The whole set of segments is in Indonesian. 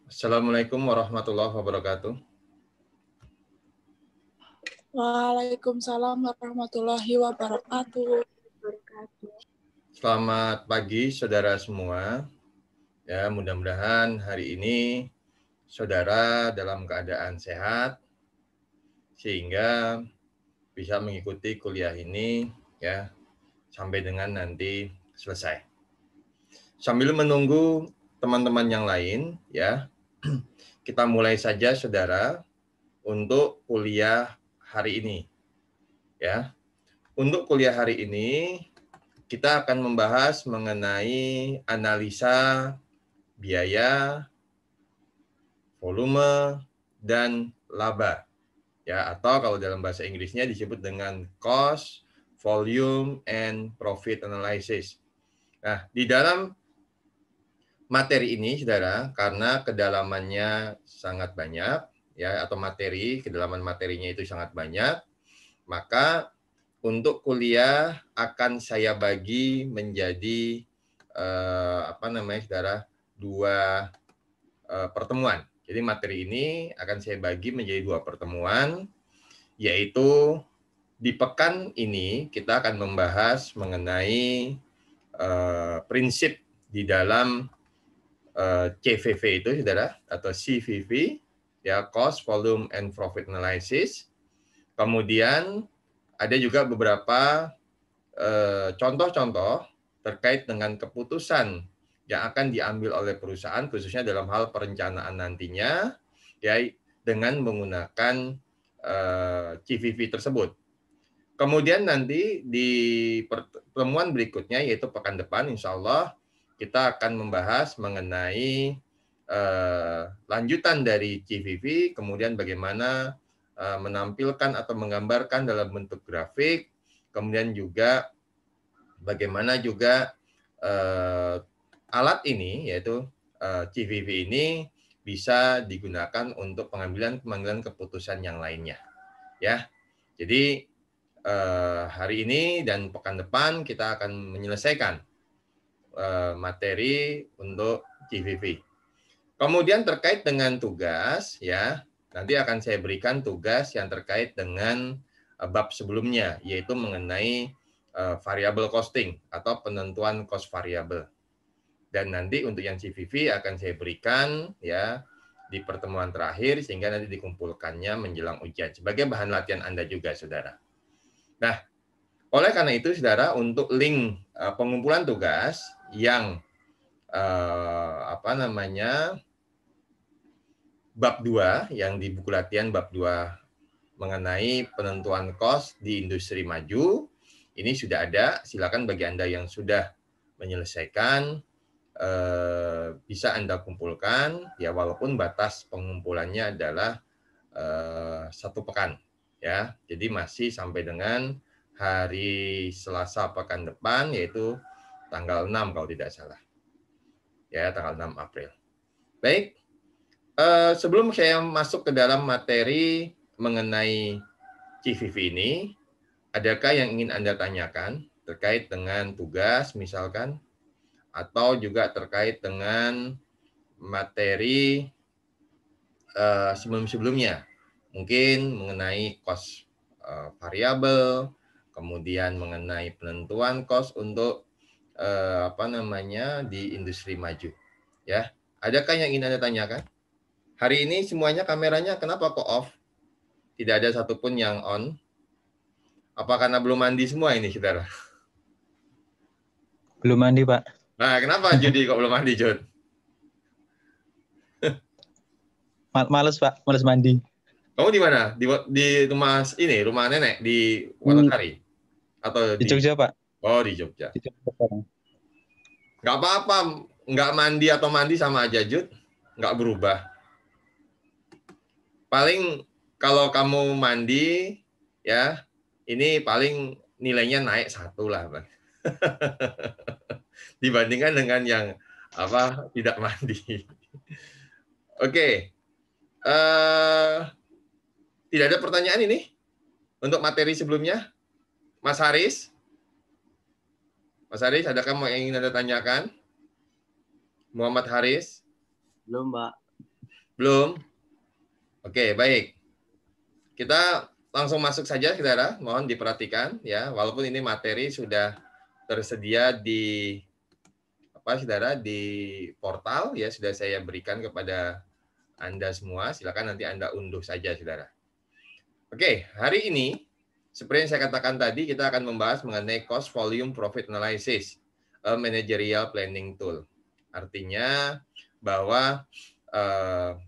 Assalamualaikum warahmatullahi wabarakatuh. Waalaikumsalam warahmatullahi wabarakatuh. Selamat pagi saudara semua. Ya, mudah-mudahan hari ini saudara dalam keadaan sehat sehingga bisa mengikuti kuliah ini ya sampai dengan nanti selesai. Sambil menunggu teman-teman yang lain ya, kita mulai saja saudara untuk kuliah hari ini ya. Untuk kuliah hari ini kita akan membahas mengenai analisa biaya, volume, dan laba. Ya, atau kalau dalam bahasa Inggrisnya disebut dengan cost, volume, and profit analysis. Nah, di dalam materi ini, saudara, karena kedalamannya sangat banyak, ya, atau kedalaman materinya itu sangat banyak, maka untuk kuliah akan saya bagi menjadi saudara, dua pertemuan. Jadi materi ini akan saya bagi menjadi dua pertemuan, yaitu di pekan ini kita akan membahas mengenai prinsip di dalam CVV itu, saudara, atau CVV, ya, cost, volume, and profit analysis. Kemudian ada juga beberapa contoh-contoh terkait dengan keputusan yang akan diambil oleh perusahaan, khususnya dalam hal perencanaan nantinya, ya, dengan menggunakan CVV tersebut. Kemudian nanti di pertemuan berikutnya, yaitu pekan depan, insya Allah, kita akan membahas mengenai lanjutan dari CVV, kemudian bagaimana menampilkan atau menggambarkan dalam bentuk grafik, kemudian juga bagaimana juga alat ini, yaitu CVV ini, bisa digunakan untuk pengambilan keputusan yang lainnya. Ya, jadi hari ini dan pekan depan kita akan menyelesaikan materi untuk CVV. Kemudian terkait dengan tugas, ya, nanti akan saya berikan tugas yang terkait dengan bab sebelumnya, yaitu mengenai variable costing atau penentuan cost variable. Dan nanti untuk yang CVV akan saya berikan ya di pertemuan terakhir sehingga nanti dikumpulkannya menjelang ujian sebagai bahan latihan Anda juga, saudara. Nah, oleh karena itu, saudara, untuk link pengumpulan tugas yang bab 2 yang di buku latihan bab 2 mengenai penentuan cost di industri maju, ini sudah ada. Silakan bagi Anda yang sudah menyelesaikan bisa Anda kumpulkan ya, walaupun batas pengumpulannya adalah 1 pekan ya. Jadi masih sampai dengan hari Selasa pekan depan, yaitu tanggal 6 kalau tidak salah. Ya, tanggal 6 April. Baik. Sebelum saya masuk ke dalam materi mengenai CVV ini, adakah yang ingin Anda tanyakan terkait dengan tugas misalkan, atau juga terkait dengan materi sebelum-sebelumnya? Mungkin mengenai cost variabel, kemudian mengenai penentuan cost untuk di industri maju. Ya, adakah yang ingin Anda tanyakan? Hari ini semuanya kameranya kenapa kok off? Tidak ada satupun yang on. Apa karena belum mandi semua ini, saudara? Belum mandi, Pak. Nah, kenapa Judi kok belum mandi, Jud? Males, Pak. Males mandi. Kamu di mana? Di rumah ini, rumah nenek di Wonosari? Atau di Jogja, Pak. Oh, di Jogja. Di Jogja. Nggak apa-apa, nggak mandi atau mandi sama aja, Jud. Nggak berubah. Paling kalau kamu mandi, ya, ini paling nilainya naik 1 lah, Bang. Dibandingkan dengan yang tidak mandi. Oke. Tidak ada pertanyaan ini untuk materi sebelumnya, Mas Haris? Mas Haris, adakah yang ingin Anda tanyakan? Muhammad Haris? Belum, Pak. Belum? Oke, baik. Kita langsung masuk saja, saudara. Mohon diperhatikan ya, walaupun ini materi sudah tersedia di saudara, di portal ya, sudah saya berikan kepada Anda semua. Silakan nanti Anda unduh saja, saudara. Oke, hari ini seperti yang saya katakan tadi, kita akan membahas mengenai cost volume profit analysis, a managerial planning tool. Artinya bahwa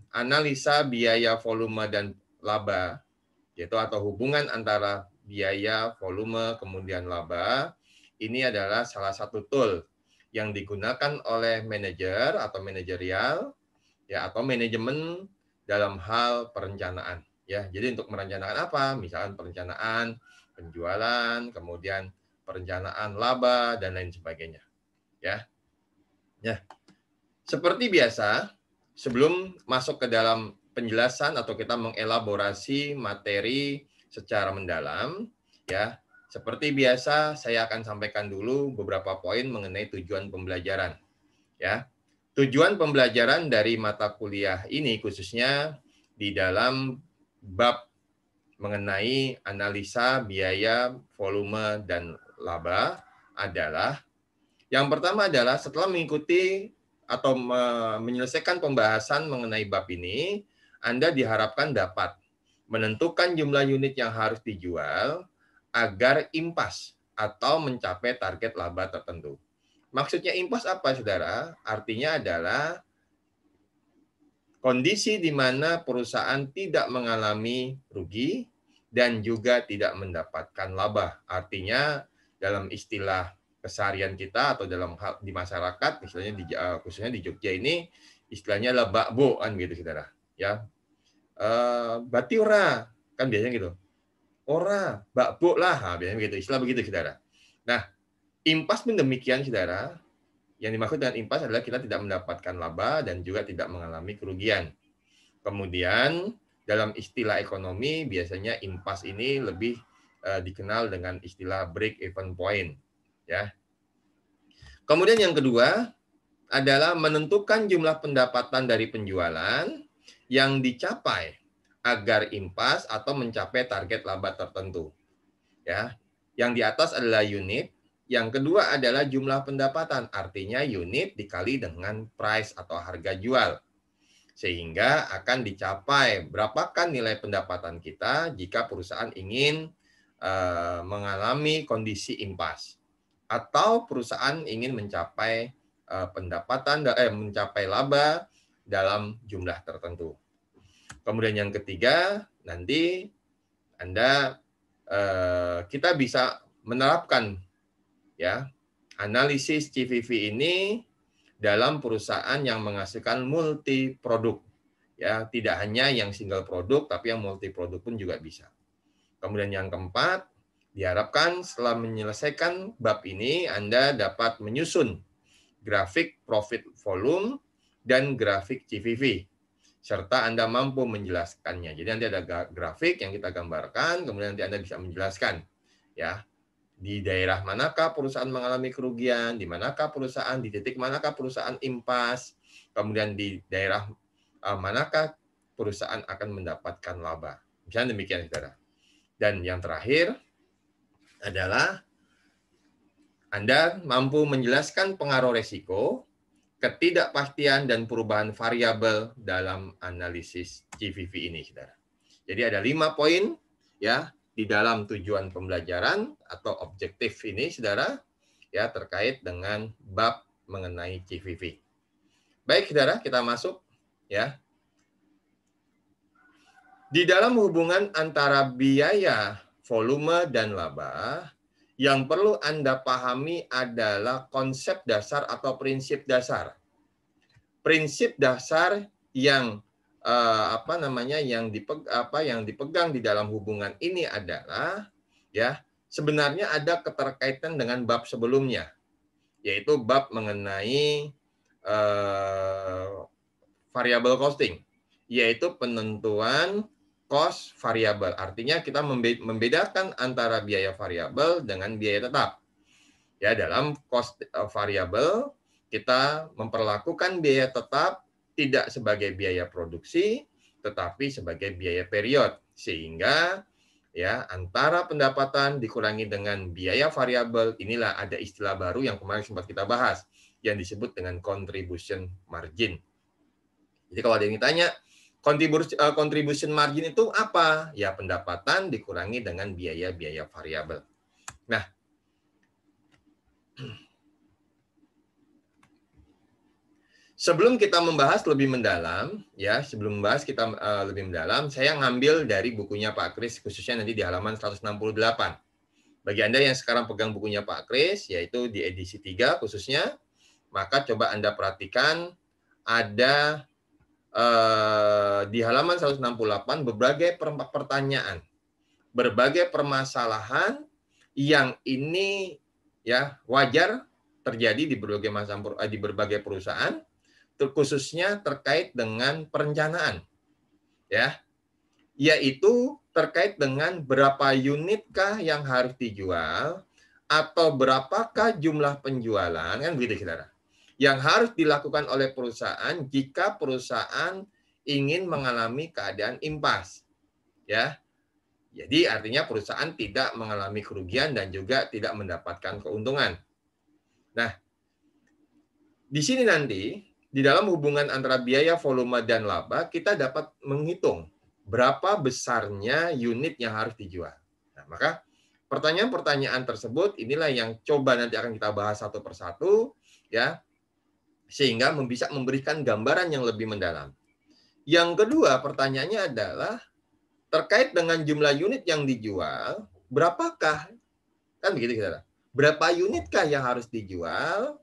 analisa biaya, volume, dan laba, yaitu atau hubungan antara biaya, volume, kemudian laba, ini adalah salah satu tool yang digunakan oleh manajer atau manajerial ya, atau manajemen dalam hal perencanaan ya. Jadi untuk merencanakan apa? Misalkan perencanaan penjualan, kemudian perencanaan laba dan lain sebagainya ya. Ya. Seperti biasa, sebelum masuk ke dalam penjelasan atau kita mengelaborasi materi secara mendalam ya, seperti biasa saya akan sampaikan dulu beberapa poin mengenai tujuan pembelajaran ya. Tujuan pembelajaran dari mata kuliah ini khususnya di dalam bab mengenai analisa biaya, volume, dan laba adalah yang pertama adalah setelah mengikuti atau menyelesaikan pembahasan mengenai bab ini, Anda diharapkan dapat menentukan jumlah unit yang harus dijual agar impas atau mencapai target laba tertentu. Maksudnya impas apa, saudara? Artinya adalah kondisi di mana perusahaan tidak mengalami rugi dan juga tidak mendapatkan laba. Artinya dalam istilah keseharian kita atau dalam hal di masyarakat, misalnya khususnya di Jogja ini, istilahnya adalah bakbo kan gitu, saudara. Ya, bati ora kan biasanya gitu. Ora, bakbo lah, nah, biasanya begitu. Istilah begitu, saudara. Nah, impas pun demikian, saudara. Yang dimaksud dengan impas adalah kita tidak mendapatkan laba dan juga tidak mengalami kerugian. Kemudian dalam istilah ekonomi biasanya impas ini lebih dikenal dengan istilah break even point ya. Kemudian yang kedua adalah menentukan jumlah pendapatan dari penjualan yang dicapai agar impas atau mencapai target laba tertentu. Ya. Yang di atas adalah unit, yang kedua adalah jumlah pendapatan, artinya unit dikali dengan price atau harga jual. Sehingga akan dicapai berapakah nilai pendapatan kita jika perusahaan ingin mengalami kondisi impas. Atau perusahaan ingin mencapai mencapai laba dalam jumlah tertentu. Kemudian yang ketiga, nanti kita bisa menerapkan ya analisis CVV ini dalam perusahaan yang menghasilkan multi produk ya, tidak hanya yang single produk tapi yang multi produk pun juga bisa. Kemudian yang keempat, diharapkan setelah menyelesaikan bab ini Anda dapat menyusun grafik profit volume dan grafik CVV serta Anda mampu menjelaskannya. Jadi nanti ada grafik yang kita gambarkan, kemudian nanti Anda bisa menjelaskan ya, di daerah manakah perusahaan mengalami kerugian, di manakah perusahaan, di titik manakah perusahaan impas, kemudian di daerah manakah perusahaan akan mendapatkan laba. Misalnya demikian, saudara. Dan yang terakhir adalah Anda mampu menjelaskan pengaruh resiko, ketidakpastian dan perubahan variabel dalam analisis CVV ini, saudara. Jadi ada 5 poin ya di dalam tujuan pembelajaran atau objektif ini, saudara, ya terkait dengan bab mengenai CVV. Baik, saudara, kita masuk ya. Di dalam hubungan antara biaya, volume, dan laba, yang perlu Anda pahami adalah konsep dasar atau prinsip dasar. Prinsip dasar yang yang dipegang di dalam hubungan ini adalah ya sebenarnya ada keterkaitan dengan bab sebelumnya, yaitu bab mengenai variable costing, yaitu penentuan cost variabel. Artinya kita membedakan antara biaya variabel dengan biaya tetap. Ya, dalam cost variabel kita memperlakukan biaya tetap tidak sebagai biaya produksi, tetapi sebagai biaya period. Sehingga ya antara pendapatan dikurangi dengan biaya variabel, inilah ada istilah baru yang kemarin sempat kita bahas, yang disebut dengan contribution margin. Jadi kalau ada yang ditanya, contribution margin itu apa? Ya pendapatan dikurangi dengan biaya-biaya variabel. Nah, sebelum kita membahas lebih mendalam, lebih mendalam, saya ngambil dari bukunya Pak Kris, khususnya nanti di halaman 168. Bagi Anda yang sekarang pegang bukunya Pak Kris, yaitu di edisi 3 khususnya, maka coba Anda perhatikan ada di halaman 168 berbagai pertanyaan, berbagai permasalahan yang ini ya wajar terjadi di berbagai perusahaan, khususnya terkait dengan perencanaan, ya, yaitu terkait dengan berapa unitkah yang harus dijual atau berapakah jumlah penjualan, kan begitu saudara, yang harus dilakukan oleh perusahaan jika perusahaan ingin mengalami keadaan impas, ya. Jadi artinya perusahaan tidak mengalami kerugian dan juga tidak mendapatkan keuntungan. Nah, di sini nanti di dalam hubungan antara biaya, volume, dan laba, kita dapat menghitung berapa besarnya unit yang harus dijual. Nah, maka pertanyaan-pertanyaan tersebut inilah yang coba nanti akan kita bahas satu persatu, ya, sehingga bisa memberikan gambaran yang lebih mendalam. Yang kedua, pertanyaannya adalah terkait dengan jumlah unit yang dijual, berapakah? Kan begitu, saudara. Berapa unitkah yang harus dijual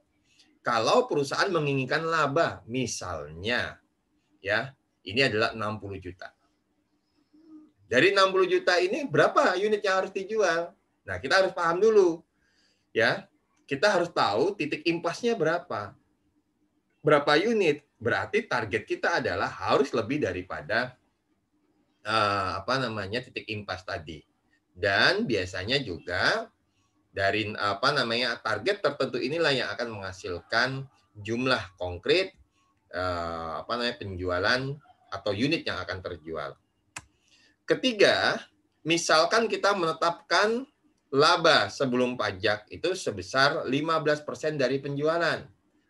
kalau perusahaan menginginkan laba? Misalnya, ya, ini adalah 60 juta. Dari 60 juta ini berapa unit yang harus dijual? Nah, kita harus paham dulu. Ya, kita harus tahu titik impasnya berapa. Berapa unit? Berarti target kita adalah harus lebih daripada titik impas tadi. Dan biasanya juga dari target tertentu inilah yang akan menghasilkan jumlah konkret penjualan atau unit yang akan terjual. Ketiga, misalkan kita menetapkan laba sebelum pajak itu sebesar 15% dari penjualan.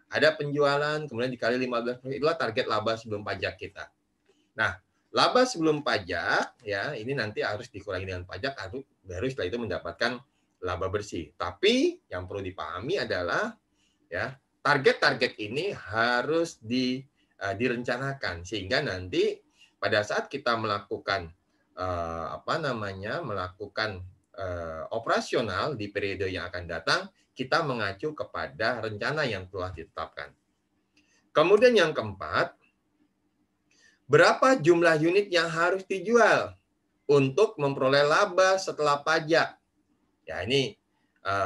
Ada penjualan, kemudian dikali 15%, itulah target laba sebelum pajak kita. Nah, laba sebelum pajak, ya ini nanti harus dikurangi dengan pajak, baru setelah itu mendapatkan laba bersih. Tapi yang perlu dipahami adalah, ya target-target ini harus direncanakan sehingga nanti pada saat kita melakukan operasional di periode yang akan datang, kita mengacu kepada rencana yang telah ditetapkan. Kemudian yang keempat, berapa jumlah unit yang harus dijual untuk memperoleh laba setelah pajak? Ya ini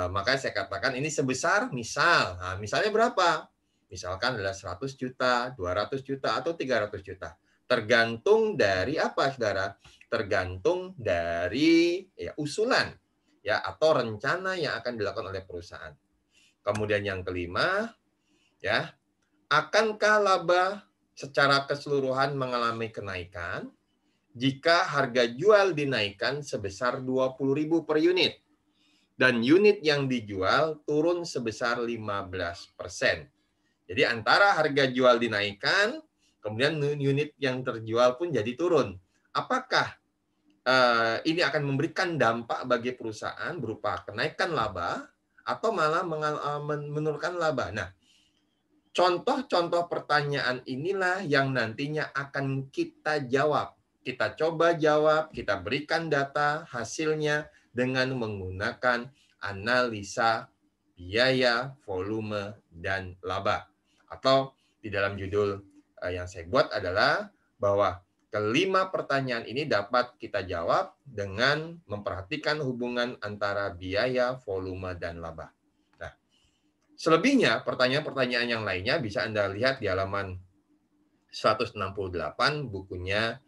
makanya saya katakan ini sebesar misalnya berapa? Misalkan adalah 100 juta, 200 juta, atau 300 juta. Tergantung dari apa, saudara? Tergantung dari usulan ya atau rencana yang akan dilakukan oleh perusahaan. Kemudian yang kelima, ya, akankah laba secara keseluruhan mengalami kenaikan jika harga jual dinaikkan sebesar 20.000 per unit dan unit yang dijual turun sebesar 15%. Jadi antara harga jual dinaikkan, kemudian unit yang terjual pun jadi turun. Apakah ini akan memberikan dampak bagi perusahaan berupa kenaikan laba atau malah menurunkan laba? Nah, contoh-contoh pertanyaan inilah yang nantinya akan kita jawab. Kita coba jawab, kita berikan data hasilnya dengan menggunakan analisa biaya, volume, dan laba. Atau di dalam judul yang saya buat adalah bahwa kelima pertanyaan ini dapat kita jawab dengan memperhatikan hubungan antara biaya, volume, dan laba. Nah, selebihnya pertanyaan-pertanyaan yang lainnya bisa Anda lihat di halaman 168 bukunya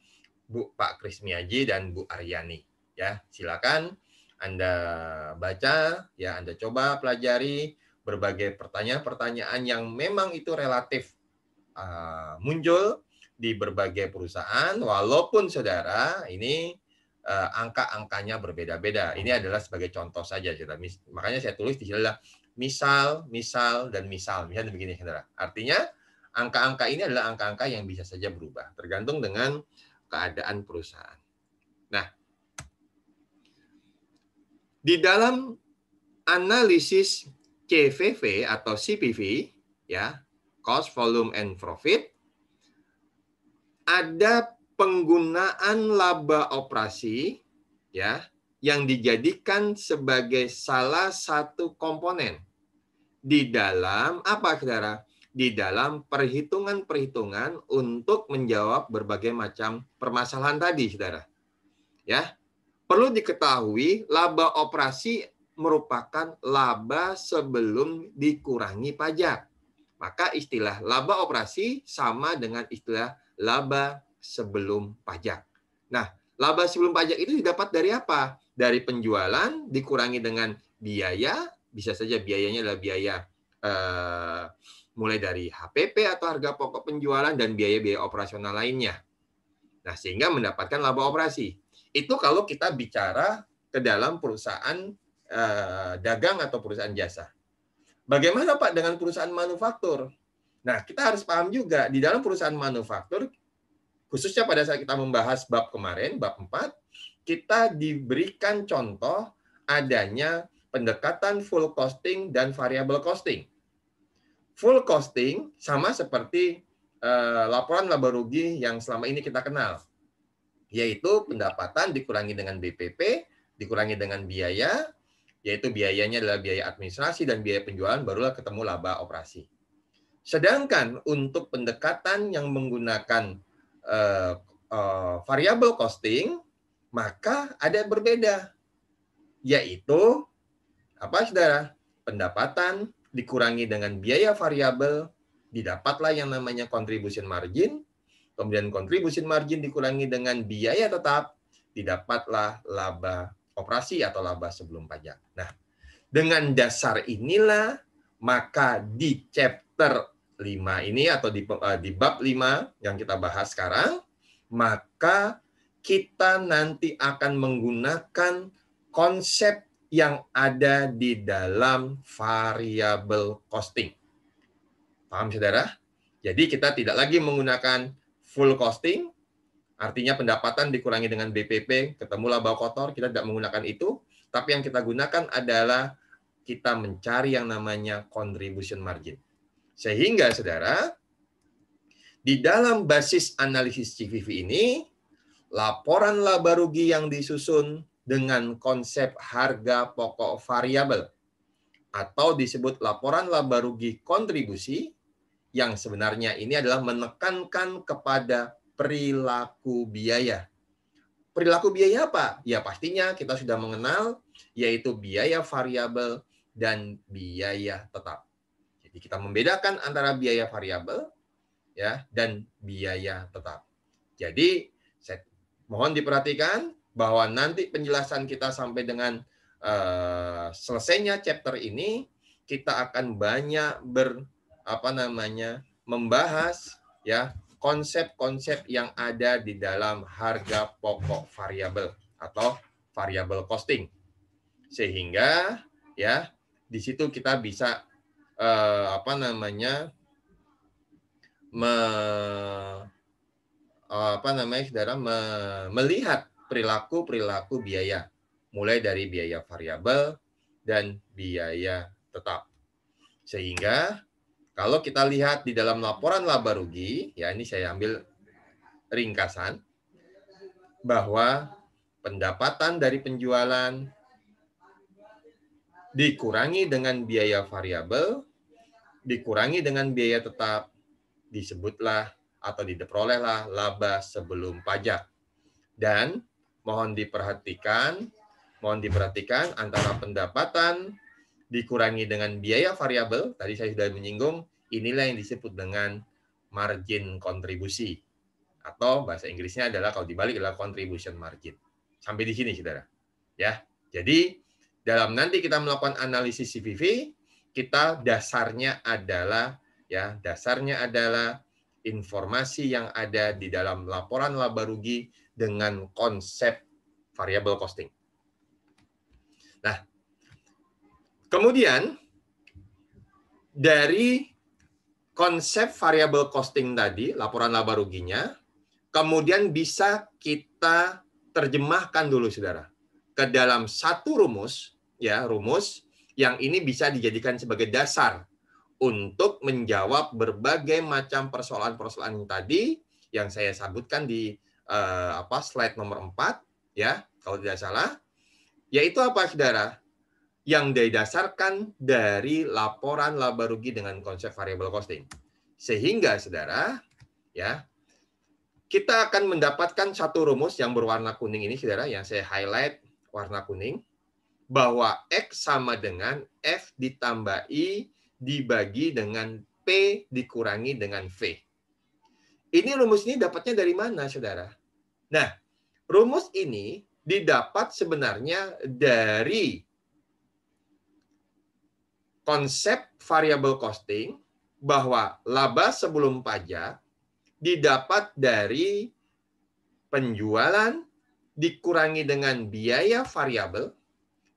Pak Kris Miyaji dan Bu Aryani. Ya, silakan Anda baca, ya Anda coba pelajari berbagai pertanyaan-pertanyaan yang memang itu relatif muncul di berbagai perusahaan, walaupun saudara ini angka-angkanya berbeda-beda. Ini adalah sebagai contoh saja, saudara. Makanya saya tulis di sini adalah misal, misal, dan misal. Misalnya begini, saudara. Artinya angka-angka ini adalah angka-angka yang bisa saja berubah, tergantung dengan keadaan perusahaan. Nah, di dalam analisis CVV atau CPV, ya, cost, volume, and profit, ada penggunaan laba operasi, ya, yang dijadikan sebagai salah satu komponen di dalam apa, saudara? Di dalam perhitungan-perhitungan untuk menjawab berbagai macam permasalahan tadi, saudara. Ya, perlu diketahui laba operasi merupakan laba sebelum dikurangi pajak. Maka istilah laba operasi sama dengan istilah laba sebelum pajak. Nah, laba sebelum pajak itu didapat dari apa? Dari penjualan dikurangi dengan biaya, bisa saja biayanya adalah biaya mulai dari HPP atau harga pokok penjualan dan biaya-biaya operasional lainnya. Nah, sehingga mendapatkan laba operasi. Itu kalau kita bicara ke dalam perusahaan dagang atau perusahaan jasa. Bagaimana Pak dengan perusahaan manufaktur? Nah, kita harus paham juga di dalam perusahaan manufaktur, khususnya pada saat kita membahas bab kemarin, bab 4, kita diberikan contoh adanya pendekatan full costing dan variable costing. Full costing sama seperti laporan laba rugi yang selama ini kita kenal, yaitu pendapatan dikurangi dengan BPP, dikurangi dengan biaya, yaitu biayanya adalah biaya administrasi dan biaya penjualan, barulah ketemu laba operasi. Sedangkan untuk pendekatan yang menggunakan variable costing, maka ada berbeda, yaitu apa, saudara? Pendapatan dikurangi dengan biaya variabel, didapatlah yang namanya contribution margin, kemudian contribution margin dikurangi dengan biaya tetap, didapatlah laba operasi atau laba sebelum pajak. Nah, dengan dasar inilah, maka di chapter 5 ini atau di bab 5 yang kita bahas sekarang, maka kita nanti akan menggunakan konsep yang ada di dalam variable costing. Paham, saudara? Jadi kita tidak lagi menggunakan full costing, artinya pendapatan dikurangi dengan BPP, ketemu laba kotor, kita tidak menggunakan itu, tapi yang kita gunakan adalah kita mencari yang namanya contribution margin. Sehingga, saudara, di dalam basis analisis CVV ini, laporan laba rugi yang disusun dengan konsep harga pokok variabel atau disebut laporan laba rugi kontribusi, yang sebenarnya ini adalah menekankan kepada perilaku biaya. Perilaku biaya apa? Ya pastinya kita sudah mengenal, yaitu biaya variabel dan biaya tetap. Jadi kita membedakan antara biaya variabel, ya, dan biaya tetap. Jadi saya mohon diperhatikan bahwa nanti penjelasan kita sampai dengan selesainya chapter ini, kita akan banyak membahas, ya, konsep-konsep yang ada di dalam harga pokok variabel atau variable costing, sehingga, ya, di situ kita bisa saudara, melihat perilaku biaya, mulai dari biaya variabel dan biaya tetap. Sehingga kalau kita lihat di dalam laporan laba rugi, ya ini saya ambil ringkasan, bahwa pendapatan dari penjualan dikurangi dengan biaya variabel, dikurangi dengan biaya tetap, disebutlah atau diperolehlah laba sebelum pajak. Dan mohon diperhatikan antara pendapatan dikurangi dengan biaya variabel, tadi saya sudah menyinggung, inilah yang disebut dengan margin kontribusi. Atau bahasa Inggrisnya adalah, kalau dibalik adalah contribution margin. Sampai di sini, saudara. Ya, jadi dalam nanti kita melakukan analisis CVV, kita dasarnya adalah informasi yang ada di dalam laporan laba rugi dengan konsep variable costing. Nah, kemudian dari konsep variable costing tadi, laporan laba ruginya, kemudian bisa kita terjemahkan dulu, saudara, ke dalam satu rumus, ya, rumus yang ini bisa dijadikan sebagai dasar untuk menjawab berbagai macam persoalan-persoalan tadi yang saya sebutkan di slide nomor 4, ya, kalau tidak salah, yaitu apa, saudara? Yang didasarkan dari laporan laba rugi dengan konsep variable costing. Sehingga, saudara, ya, kita akan mendapatkan satu rumus yang berwarna kuning ini, saudara, yang saya highlight warna kuning, bahwa X sama dengan F ditambah I dibagi dengan P dikurangi dengan V. Ini rumus ini dapatnya dari mana, saudara? Nah, rumus ini didapat sebenarnya dari konsep variable costing, bahwa laba sebelum pajak didapat dari penjualan dikurangi dengan biaya variabel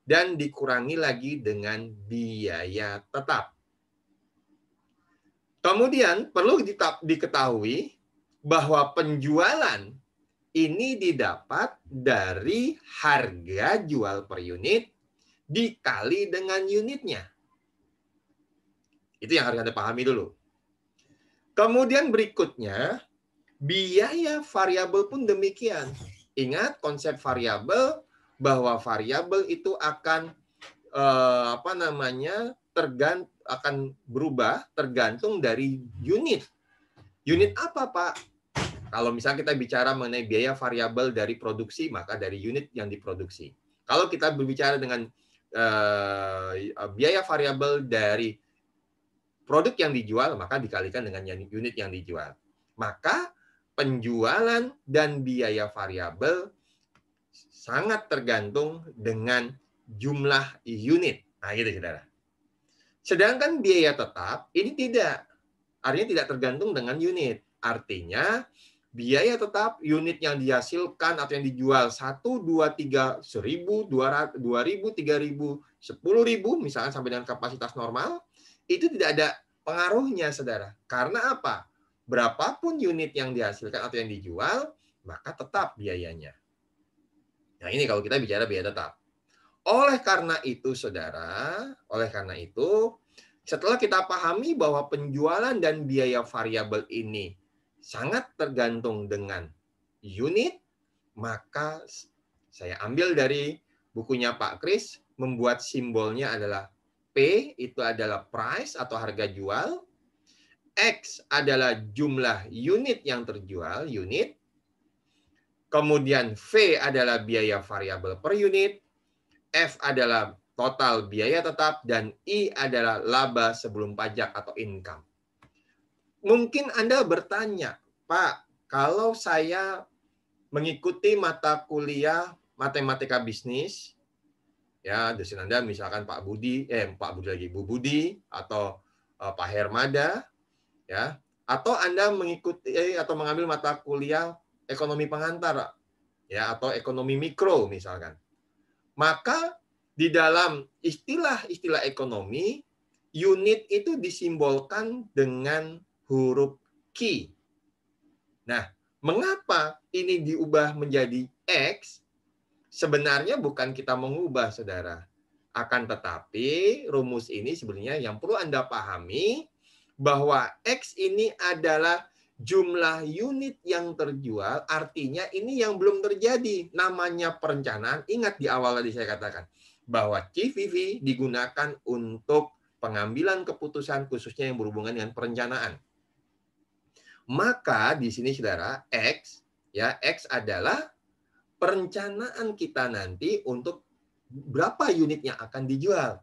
dan dikurangi lagi dengan biaya tetap. Kemudian perlu diketahui bahwa penjualan ini didapat dari harga jual per unit dikali dengan unitnya. Itu yang harus Anda pahami dulu. Kemudian berikutnya, biaya variabel pun demikian. Ingat konsep variabel, bahwa variabel itu akan akan berubah tergantung dari unit. Unit apa, Pak? Kalau misalnya kita bicara mengenai biaya variabel dari produksi, maka dari unit yang diproduksi. Kalau kita berbicara dengan biaya variabel dari produk yang dijual, maka dikalikan dengan unit yang dijual. Maka penjualan dan biaya variabel sangat tergantung dengan jumlah unit. Nah, gitu, saudara. Sedangkan biaya tetap ini tidak. Artinya tidak tergantung dengan unit. Artinya biaya tetap unit yang dihasilkan atau yang dijual 1, 2, 3, 1.000, 2.000, 3.000, 10.000, misalnya sampai dengan kapasitas normal, itu tidak ada pengaruhnya, saudara. Karena apa? Berapapun unit yang dihasilkan atau yang dijual, maka tetap biayanya. Nah, ini kalau kita bicara biaya tetap. Oleh karena itu, saudara, setelah kita pahami bahwa penjualan dan biaya variabel ini sangat tergantung dengan unit, maka saya ambil dari bukunya Pak Kris, membuat simbolnya adalah P, itu adalah price atau harga jual, X adalah jumlah unit yang terjual, unit, kemudian V adalah biaya variabel per unit, F adalah total biaya tetap, dan I adalah laba sebelum pajak atau income. Mungkin Anda bertanya, Pak, kalau saya mengikuti mata kuliah matematika bisnis, ya, dosen Anda misalkan Bu Budi atau Pak Hermada, ya, atau Anda mengikuti atau mengambil mata kuliah ekonomi pengantar, ya, atau ekonomi mikro misalkan. Maka di dalam istilah-istilah ekonomi, unit itu disimbolkan dengan huruf Q. Nah, mengapa ini diubah menjadi X? Sebenarnya bukan kita mengubah, saudara. Akan tetapi rumus ini sebenarnya yang perlu Anda pahami bahwa X ini adalah jumlah unit yang terjual, artinya ini yang belum terjadi. Namanya perencanaan, ingat di awal tadi saya katakan, bahwa CVV digunakan untuk pengambilan keputusan khususnya yang berhubungan dengan perencanaan. Maka di sini, saudara, X adalah perencanaan kita nanti untuk berapa unit yang akan dijual.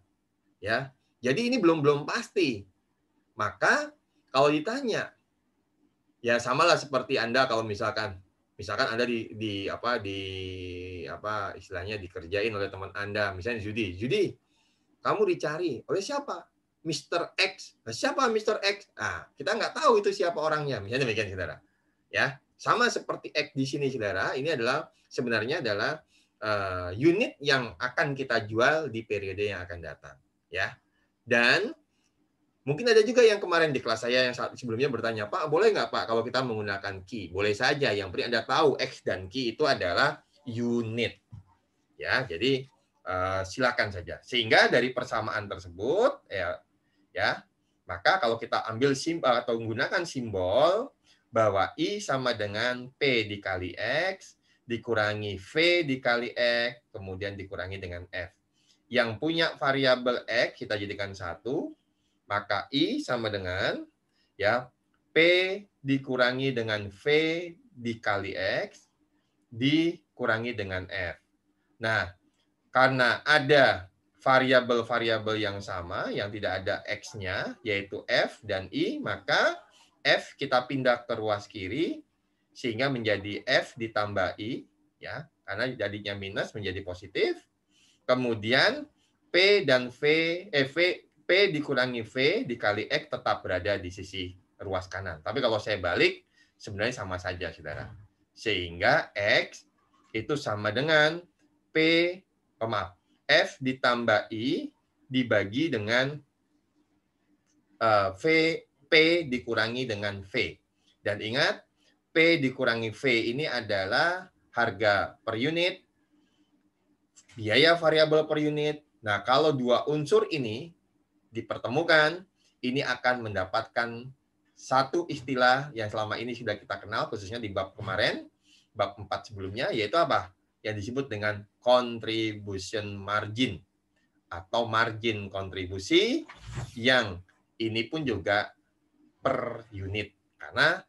Ya. Jadi ini belum pasti. Maka kalau ditanya, ya samalah seperti Anda kalau misalkan Anda istilahnya dikerjain oleh teman Anda, misalnya judi, kamu dicari oleh siapa? Mr. X. Nah, siapa Mr. X? Nah, kita nggak tahu itu siapa orangnya. Misalnya demikian, saudara. Ya, sama seperti X di sini, saudara. Ini adalah sebenarnya adalah unit yang akan kita jual di periode yang akan datang. Ya, dan mungkin ada juga yang kemarin di kelas saya yang sebelumnya bertanya, Pak, boleh nggak Pak kalau kita menggunakan key? Boleh saja. Yang penting Anda tahu X dan key itu adalah unit. Ya, jadi silakan saja. Sehingga dari persamaan tersebut, ya, maka kalau kita ambil simbol atau menggunakan simbol bahwa I sama dengan P dikali X dikurangi V dikali X, kemudian dikurangi dengan F. Yang punya variabel X kita jadikan 1, maka I sama dengan ya P dikurangi dengan V dikali X dikurangi dengan F. Nah, karena ada variabel-variabel yang sama, yang tidak ada X-nya, yaitu F dan I, maka F kita pindah ke ruas kiri, sehingga menjadi F ditambah I, ya, karena jadinya minus menjadi positif. Kemudian P dan P dikurangi V dikali X tetap berada di sisi ruas kanan. Tapi kalau saya balik, sebenarnya sama saja, saudara. Sehingga X itu sama dengan F ditambah I dibagi dengan P dikurangi dengan V. Dan ingat, P dikurangi V ini adalah harga per unit, biaya variabel per unit. Nah, kalau dua unsur ini dipertemukan, ini akan mendapatkan satu istilah yang selama ini sudah kita kenal, khususnya di bab kemarin, bab 4 sebelumnya, yaitu apa? Yang disebut dengan contribution margin atau margin kontribusi, yang ini pun juga per unit karena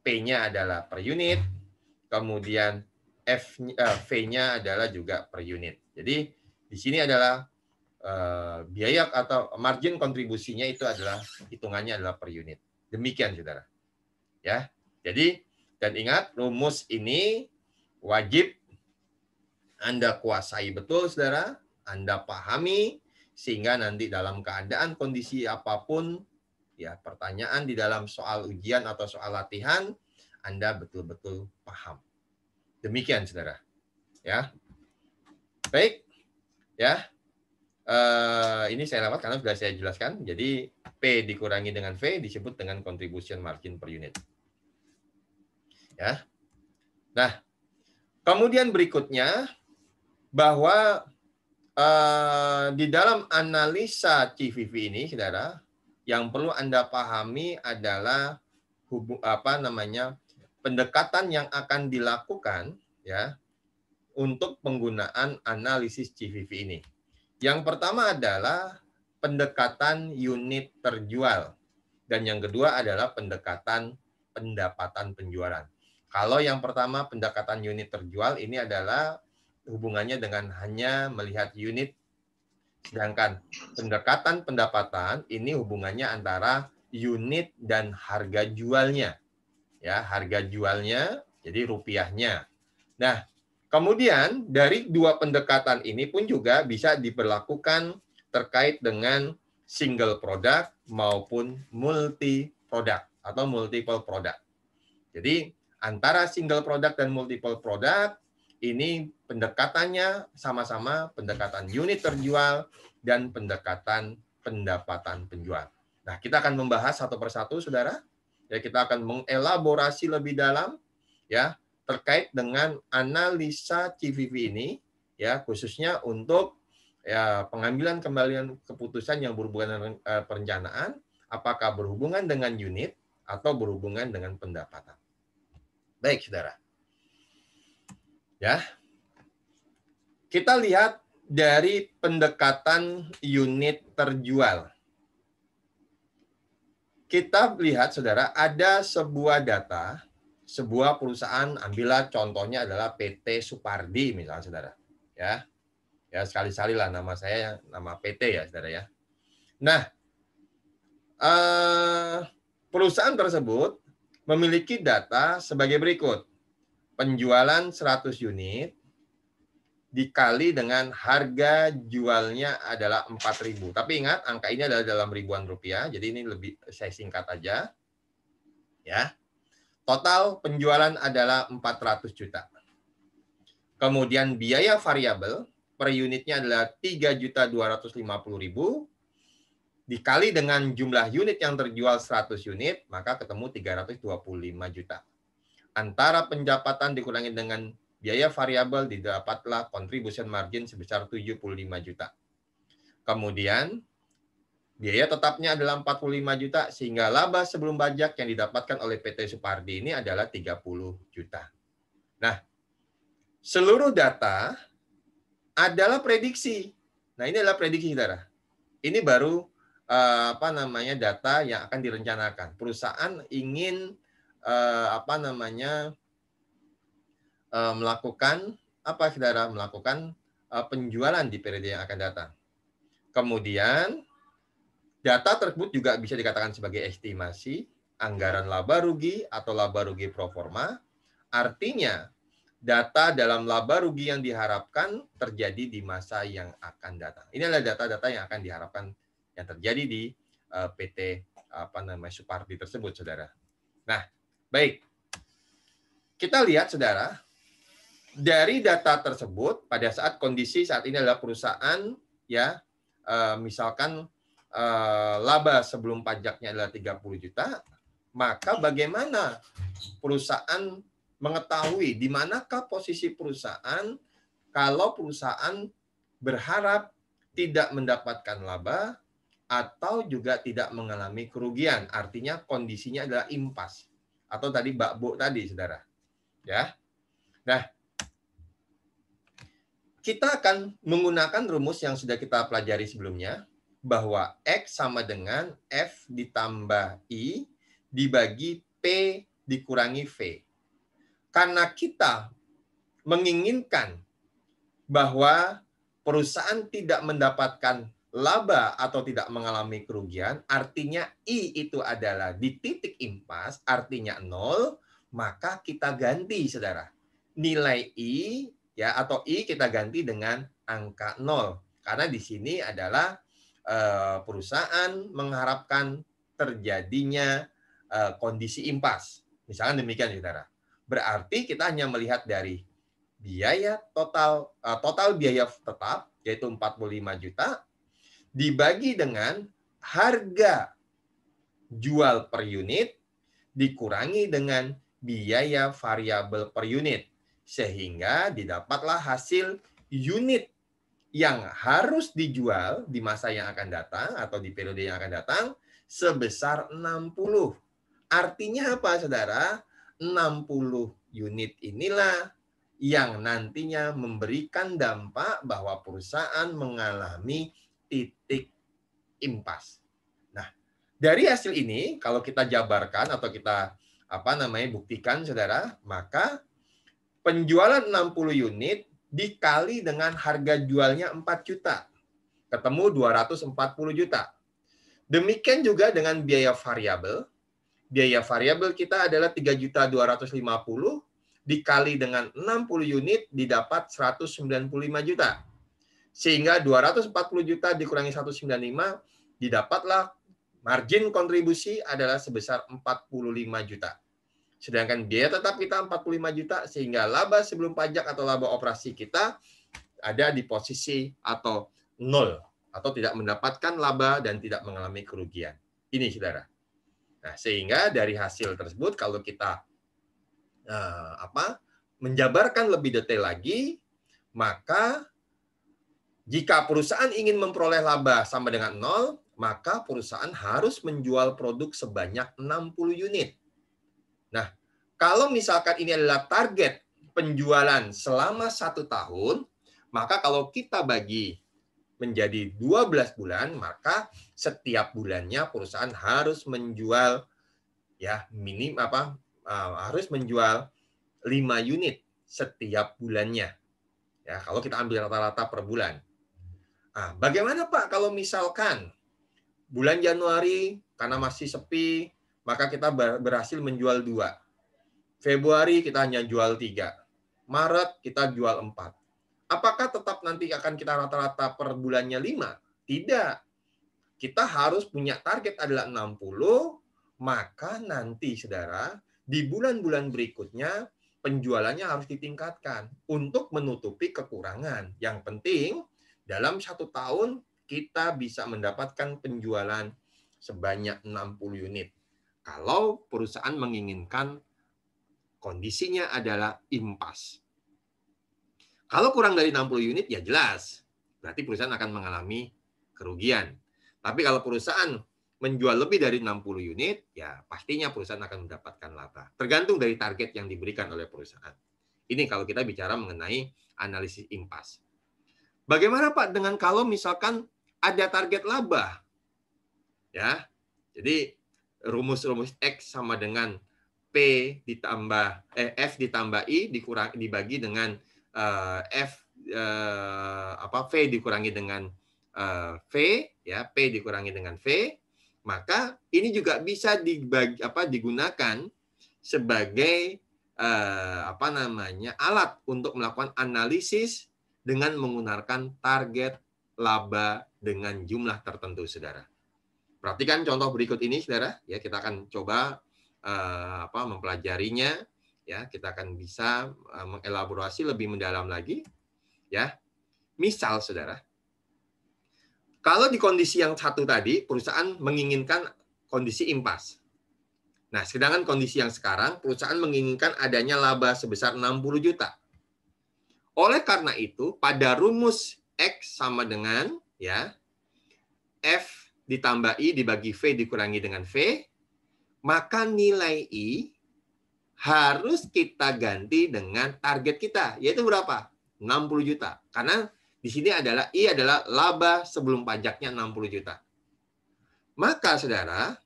P-nya adalah per unit, kemudian V-nya adalah juga per unit. Jadi di sini adalah biaya atau margin kontribusinya itu adalah hitungannya adalah per unit. Demikian, saudara. Ya, jadi dan ingat rumus ini wajib Anda kuasai betul, saudara. Anda pahami sehingga nanti dalam keadaan kondisi apapun, ya pertanyaan di dalam soal ujian atau soal latihan, Anda betul-betul paham. Demikian, saudara. Ya, baik. Ya, ini saya lewat karena sudah saya jelaskan. Jadi P dikurangi dengan V disebut dengan contribution margin per unit. Ya. Nah, kemudian berikutnya bahwa di dalam analisa CVV ini, saudara, yang perlu Anda pahami adalah pendekatan yang akan dilakukan ya untuk penggunaan analisis CVV ini. Yang pertama adalah pendekatan unit terjual dan yang kedua adalah pendekatan pendapatan penjualan. Kalau yang pertama pendekatan unit terjual ini adalah hubungannya dengan hanya melihat unit, sedangkan pendekatan pendapatan ini hubungannya antara unit dan harga jualnya. Ya, harga jualnya jadi rupiahnya. Nah, kemudian dari dua pendekatan ini pun juga bisa diberlakukan terkait dengan single product maupun multi product atau multiple product. Jadi antara single product dan multiple product ini pendekatannya sama-sama pendekatan unit terjual dan pendekatan pendapatan penjual. Nah, kita akan membahas satu persatu, saudara. Ya, kita akan mengelaborasi lebih dalam ya terkait dengan analisa CVV ini ya, khususnya untuk ya pengambilan kembalian keputusan yang berhubungan dengan perencanaan, apakah berhubungan dengan unit atau berhubungan dengan pendapatan. Baik, saudara. Ya. Kita lihat dari pendekatan unit terjual. Kita lihat, saudara, ada sebuah data, sebuah perusahaan, ambillah contohnya adalah PT Supardi, misalnya, saudara. Ya, ya sekali-sekali lah nama saya, nama PT ya, saudara ya. Nah, perusahaan tersebut memiliki data sebagai berikut. Penjualan 100 unit, dikali dengan harga jualnya adalah 4.000. Tapi ingat, angka ini adalah dalam ribuan rupiah, jadi ini lebih saya singkat aja. Ya. Total penjualan adalah 400 juta. Kemudian biaya variabel per unitnya adalah 3.250.000 dikali dengan jumlah unit yang terjual 100 unit, maka ketemu 325 juta. Antara pendapatan dikurangi dengan biaya variabel didapatlah contribution margin sebesar 75 juta. Kemudian biaya tetapnya adalah 45 juta sehingga laba sebelum pajak yang didapatkan oleh PT Supardi ini adalah 30 juta. Nah, seluruh data adalah prediksi. Nah, ini adalah prediksi, saudara. Ini baru data yang akan direncanakan. Perusahaan ingin melakukan penjualan di periode yang akan datang. Kemudian data tersebut juga bisa dikatakan sebagai estimasi, anggaran laba rugi atau laba rugi pro forma. Artinya, data dalam laba rugi yang diharapkan terjadi di masa yang akan datang. Ini adalah data-data yang akan diharapkan yang terjadi di PT Supardi tersebut, saudara. Nah, baik. Kita lihat, saudara, dari data tersebut pada saat kondisi saat ini adalah perusahaan ya misalkan laba sebelum pajaknya adalah 30 juta, maka bagaimana perusahaan mengetahui di manakah posisi perusahaan kalau perusahaan berharap tidak mendapatkan laba atau juga tidak mengalami kerugian. Artinya kondisinya adalah impas. Atau tadi Mbak Bu tadi, saudara. Ya. Nah, kita akan menggunakan rumus yang sudah kita pelajari sebelumnya, bahwa X sama dengan F ditambah I dibagi P dikurangi V. Karena kita menginginkan bahwa perusahaan tidak mendapatkan laba atau tidak mengalami kerugian, artinya I itu adalah di titik impas, artinya 0, maka kita ganti, saudara. Nilai I ya atau I kita ganti dengan angka 0. Karena di sini adalah perusahaan mengharapkan terjadinya kondisi impas. Misalnya demikian, saudara. Berarti kita hanya melihat dari biaya total biaya tetap yaitu 45 juta dibagi dengan harga jual per unit dikurangi dengan biaya variabel per unit sehingga didapatlah hasil unit yang harus dijual di masa yang akan datang atau di periode yang akan datang sebesar 60. Artinya apa, saudara? 60 unit inilah yang nantinya memberikan dampak bahwa perusahaan mengalami titik impas. Nah, dari hasil ini kalau kita jabarkan atau kita buktikan, saudara, maka penjualan 60 unit dikali dengan harga jualnya 4 juta. Ketemu 240 juta. Demikian juga dengan biaya variabel. Biaya variabel kita adalah 3.250 dikali dengan 60 unit didapat 195 juta. Sehingga 240 juta dikurangi 195 didapatlah margin kontribusi adalah sebesar 45 juta. Sedangkan biaya tetap kita 45 juta sehingga laba sebelum pajak atau laba operasi kita ada di posisi atau 0 atau tidak mendapatkan laba dan tidak mengalami kerugian. Ini, saudara. Nah, sehingga dari hasil tersebut kalau kita menjabarkan lebih detail lagi, maka jika perusahaan ingin memperoleh laba sama dengan 0, maka perusahaan harus menjual produk sebanyak 60 unit. Nah, kalau misalkan ini adalah target penjualan selama 1 tahun, maka kalau kita bagi menjadi 12 bulan, maka setiap bulannya perusahaan harus menjual harus menjual 5 unit setiap bulannya. Ya, kalau kita ambil rata-rata per bulan. Nah, bagaimana Pak kalau misalkan bulan Januari karena masih sepi, maka kita berhasil menjual 2. Februari kita hanya jual 3. Maret kita jual 4. Apakah tetap nanti akan kita rata-rata per bulannya 5? Tidak. Kita harus punya target adalah 60, maka nanti saudara, di bulan-bulan berikutnya penjualannya harus ditingkatkan untuk menutupi kekurangan. Yang penting dalam 1 tahun kita bisa mendapatkan penjualan sebanyak 60 unit. Kalau perusahaan menginginkan kondisinya adalah impas. Kalau kurang dari 60 unit ya jelas, berarti perusahaan akan mengalami kerugian. Tapi kalau perusahaan menjual lebih dari 60 unit, ya pastinya perusahaan akan mendapatkan laba. Tergantung dari target yang diberikan oleh perusahaan. Ini kalau kita bicara mengenai analisis impas. Bagaimana Pak dengan kalau misalkan ada target laba? Ya, jadi rumus-rumus X sama dengan F ditambah I dibagi dengan V dikurangi dengan V, ya P dikurangi dengan V, maka ini juga bisa digunakan sebagai alat untuk melakukan analisis dengan menggunakan target laba dengan jumlah tertentu, saudara. Perhatikan contoh berikut ini, saudara. Ya, kita akan coba mempelajarinya. Ya, kita akan bisa mengelaborasi lebih mendalam lagi. Ya, misal, saudara, kalau di kondisi yang satu tadi, perusahaan menginginkan kondisi impas. Nah, sedangkan kondisi yang sekarang, perusahaan menginginkan adanya laba sebesar 60 juta. Oleh karena itu, pada rumus X sama dengan ya F ditambah I dibagi V dikurangi dengan V, maka nilai I harus kita ganti dengan target kita, yaitu berapa? 60 juta. Karena di sini adalah I adalah laba sebelum pajaknya 60 juta. Maka saudara,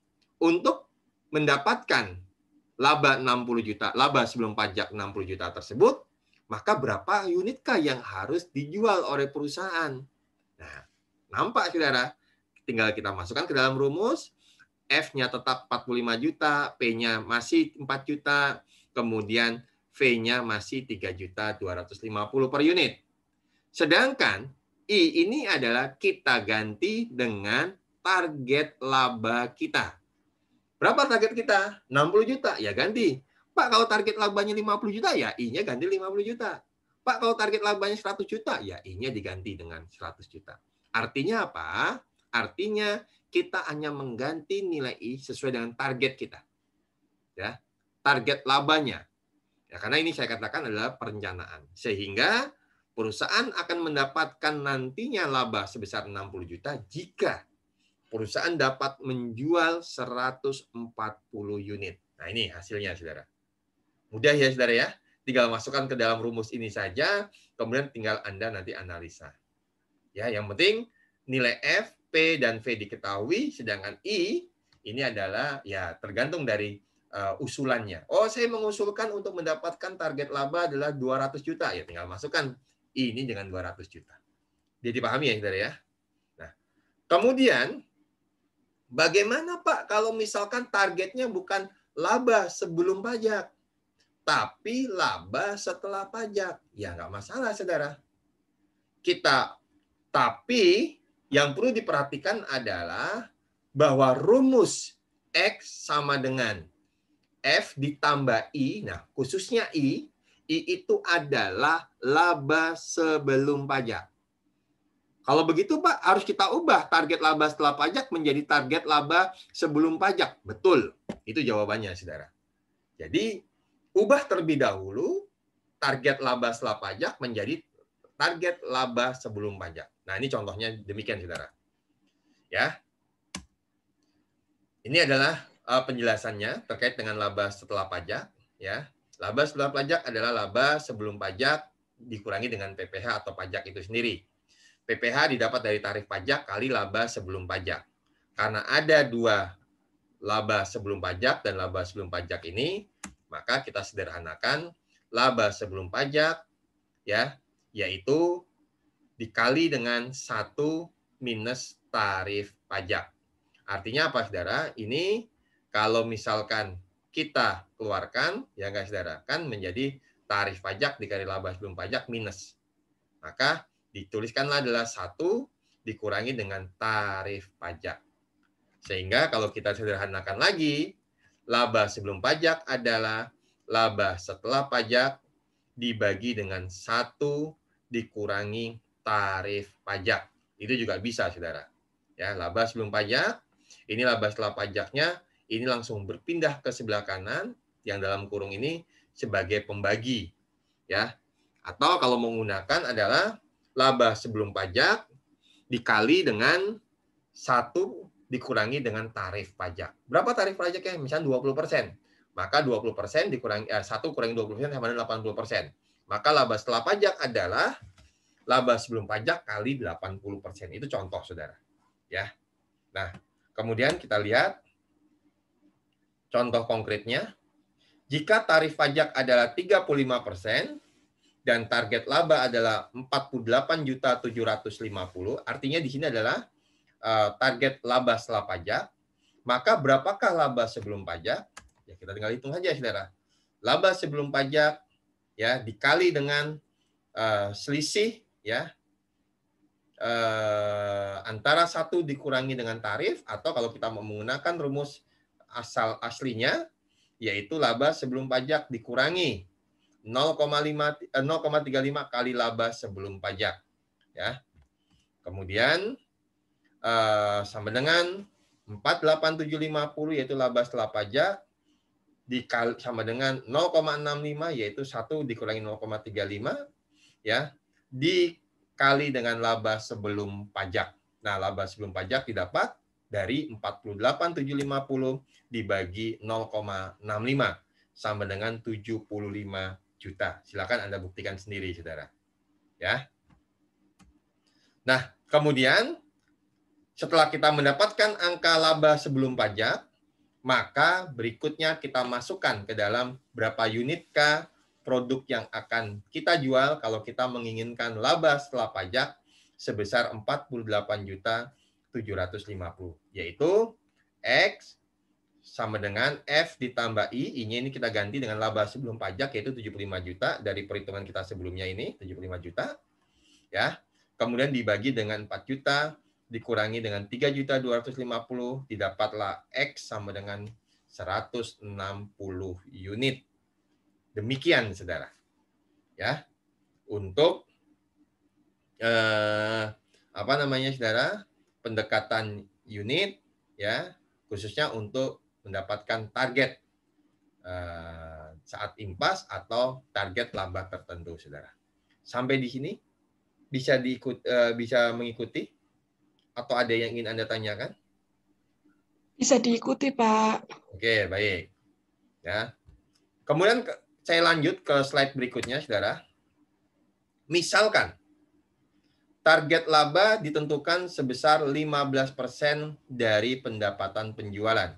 untuk mendapatkan laba 60 juta, laba sebelum pajak 60 juta tersebut, maka berapa unitkah yang harus dijual oleh perusahaan? Nah, nampak saudara, tinggal kita masukkan ke dalam rumus, F-nya tetap 45 juta, P-nya masih 4 juta, kemudian V-nya masih 3.250.000 per unit. Sedangkan I ini adalah kita ganti dengan target laba kita. Berapa target kita? 60 juta, ya ganti. Pak, kalau target labanya 50 juta, ya I-nya ganti 50 juta. Pak, kalau target labanya 100 juta, ya I-nya diganti dengan 100 juta. Artinya apa? Artinya kita hanya mengganti nilai I sesuai dengan target kita. Ya, target labanya. Ya, karena ini saya katakan adalah perencanaan. Sehingga perusahaan akan mendapatkan nantinya laba sebesar 60 juta jika perusahaan dapat menjual 140 unit. Nah, ini hasilnya, saudara. Mudah ya, saudara ya. Tinggal masukkan ke dalam rumus ini saja, kemudian tinggal Anda nanti analisa. Ya, yang penting nilai F, P, dan V diketahui, sedangkan I ini adalah ya tergantung dari usulannya. Oh, saya mengusulkan untuk mendapatkan target laba adalah 200 juta. Ya, tinggal masukkan I ini dengan 200 juta. Jadi dipahami ya, saudara ya. Nah, kemudian bagaimana Pak kalau misalkan targetnya bukan laba sebelum pajak, tapi laba setelah pajak? Ya nggak masalah, saudara. Tapi yang perlu diperhatikan adalah bahwa rumus X sama dengan F ditambah I, nah khususnya I itu adalah laba sebelum pajak. Kalau begitu Pak, harus kita ubah target laba setelah pajak menjadi target laba sebelum pajak. Betul, itu jawabannya, saudara. Jadi, ubah terlebih dahulu target laba setelah pajak menjadi target laba sebelum pajak. Nah, ini contohnya demikian, saudara. Ya, ini adalah penjelasannya terkait dengan laba setelah pajak. Ya, laba setelah pajak adalah laba sebelum pajak dikurangi dengan PPh atau pajak itu sendiri. PPh didapat dari tarif pajak kali laba sebelum pajak. Karena ada dua laba sebelum pajak dan laba sebelum pajak ini, maka kita sederhanakan laba sebelum pajak ya, yaitu dikali dengan 1 minus tarif pajak. Artinya apa, saudara? Ini kalau misalkan kita keluarkan, ya nggak, saudara, kan menjadi tarif pajak dikali laba sebelum pajak minus. Maka dituliskanlah adalah 1 dikurangi dengan tarif pajak. Sehingga kalau kita sederhanakan lagi, laba sebelum pajak adalah laba setelah pajak dibagi dengan 1 dikurangi tarif pajak. Itu juga bisa, saudara. Ya, laba sebelum pajak, ini laba setelah pajaknya, ini langsung berpindah ke sebelah kanan, yang dalam kurung ini sebagai pembagi. Ya. Atau kalau menggunakan adalah laba sebelum pajak dikali dengan 1 dikurangi dengan tarif pajak. Berapa tarif pajaknya? Misalnya 20%. Maka 20% dikurangi 1 kurangi 20% sama dengan 80%. Maka laba setelah pajak adalah laba sebelum pajak kali 80%. Itu contoh, saudara. Ya. Nah, kemudian kita lihat contoh konkretnya. Jika tarif pajak adalah 35% dan target laba adalah 48.750.000, artinya di sini adalah target laba setelah pajak, maka berapakah laba sebelum pajak? Ya, kita tinggal hitung saja, saudara. Laba sebelum pajak ya dikali dengan selisih ya antara 1 dikurangi dengan tarif, atau kalau kita mau menggunakan rumus aslinya yaitu laba sebelum pajak dikurangi 0,35 kali laba sebelum pajak ya. Kemudian sama dengan 48.750 yaitu laba setelah pajak dikali sama dengan 0,65 yaitu 1 dikurangi 0,35 ya dikali dengan laba sebelum pajak. Nah, laba sebelum pajak didapat dari 48.750 dibagi 0,65 sama dengan 75 juta. Silakan Anda buktikan sendiri, saudara. Ya. Nah, kemudian setelah kita mendapatkan angka laba sebelum pajak, maka berikutnya kita masukkan ke dalam berapa unitkah produk yang akan kita jual kalau kita menginginkan laba setelah pajak sebesar 48.750, yaitu X sama dengan F ditambah I, I-nya ini kita ganti dengan laba sebelum pajak yaitu 75 juta dari perhitungan kita sebelumnya ini 75 juta ya. Kemudian dibagi dengan 4 juta dikurangi dengan 3.250 didapatlah X sama dengan 160 unit. Demikian, saudara. Ya. Untuk apa namanya, saudara? Pendekatan unit ya, khususnya untuk mendapatkan target saat impas atau target laba tertentu, saudara. Sampai di sini bisa mengikuti atau ada yang ingin Anda tanyakan? Bisa diikuti, Pak. Oke, baik. Ya. Kemudian saya lanjut ke slide berikutnya, saudara. Misalkan target laba ditentukan sebesar 15% dari pendapatan penjualan.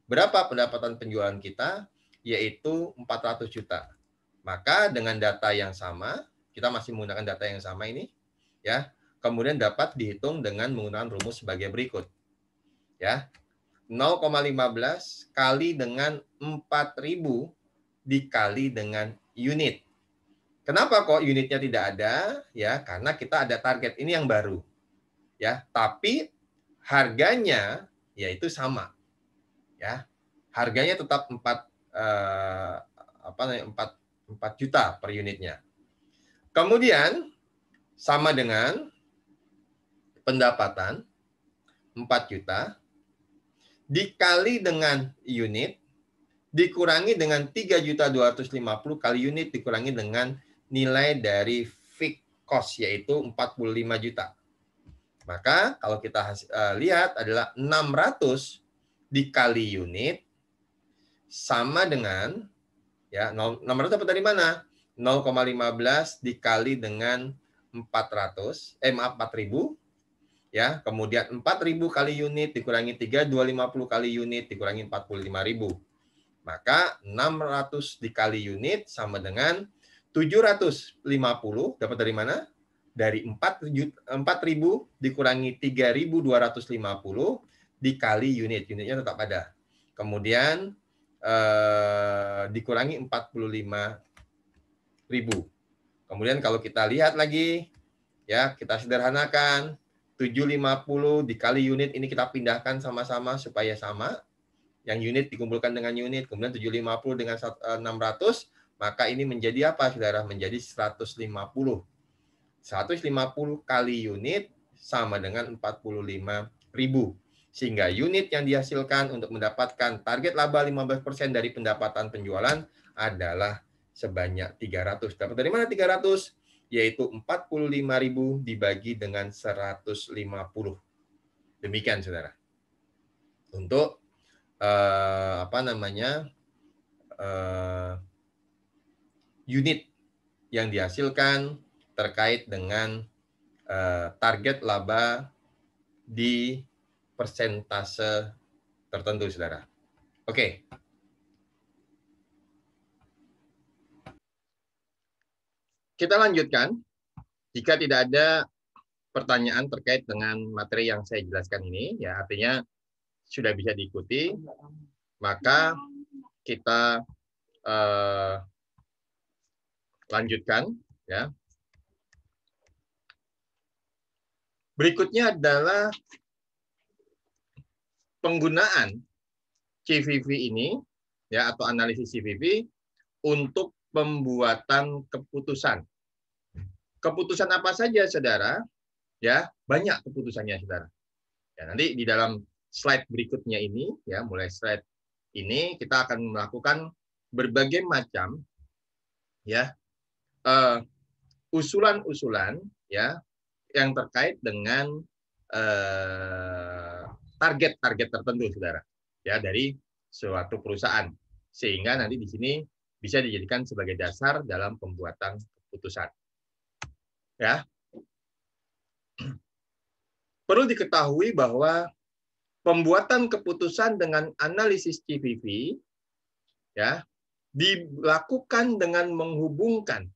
Berapa pendapatan penjualan kita? Yaitu 400 juta. Maka dengan data yang sama, kita masih menggunakan data yang sama ini, ya. Kemudian dapat dihitung dengan menggunakan rumus sebagai berikut. Ya. 0,15 kali dengan 4.000 dikali dengan unit. Kenapa kok unitnya tidak ada? Ya, karena kita ada target. Ini yang baru. Ya, tapi harganya yaitu sama. Ya. Harganya tetap 4 juta per unitnya. Kemudian sama dengan pendapatan 4 juta dikali dengan unit dikurangi dengan 3.250 kali unit dikurangi dengan nilai dari fixed cost yaitu 45 juta. Maka kalau kita lihat adalah 600 dikali unit sama dengan ya 600 dapat dari mana? 0,15 dikali dengan 4.000 ya, kemudian 4.000 kali unit dikurangi 3.250 kali unit dikurangi 45.000. Maka 600 dikali unit sama dengan 750 dapat dari mana? Dari 4.000 dikurangi 3.250 dikali unit. Unitnya tetap ada. Kemudian dikurangi 45.000. Kemudian kalau kita lihat lagi Ya, kita sederhanakan. 750 dikali unit ini kita pindahkan sama-sama supaya sama. Yang unit dikumpulkan dengan unit, kemudian 750 dengan 600, maka ini menjadi apa, saudara? Menjadi 150. 150 kali unit sama dengan 45.000. Sehingga unit yang dihasilkan untuk mendapatkan target laba 15% dari pendapatan penjualan adalah sebanyak 300. Dapat dari mana 300? Yaitu 45.000 dibagi dengan 150. Demikian, saudara. Untuk unit yang dihasilkan terkait dengan target laba di persentase tertentu, saudara. Oke. Kita lanjutkan. Jika tidak ada pertanyaan terkait dengan materi yang saya jelaskan ini, ya artinya sudah bisa diikuti, maka kita lanjutkan. Ya. Berikutnya adalah penggunaan CVV ini, ya, atau analisis CVV untuk pembuatan keputusan. Keputusan apa saja, saudara? Ya, banyak keputusannya, saudara. Ya, nanti di dalam slide berikutnya ini, ya, mulai slide ini kita akan melakukan berbagai macam, ya, usulan-usulan, ya, yang terkait dengan target-target tertentu, saudara, ya, dari suatu perusahaan, sehingga nanti di sini bisa dijadikan sebagai dasar dalam pembuatan keputusan. Ya, perlu diketahui bahwa pembuatan keputusan dengan analisis CVV, ya, dilakukan dengan menghubungkan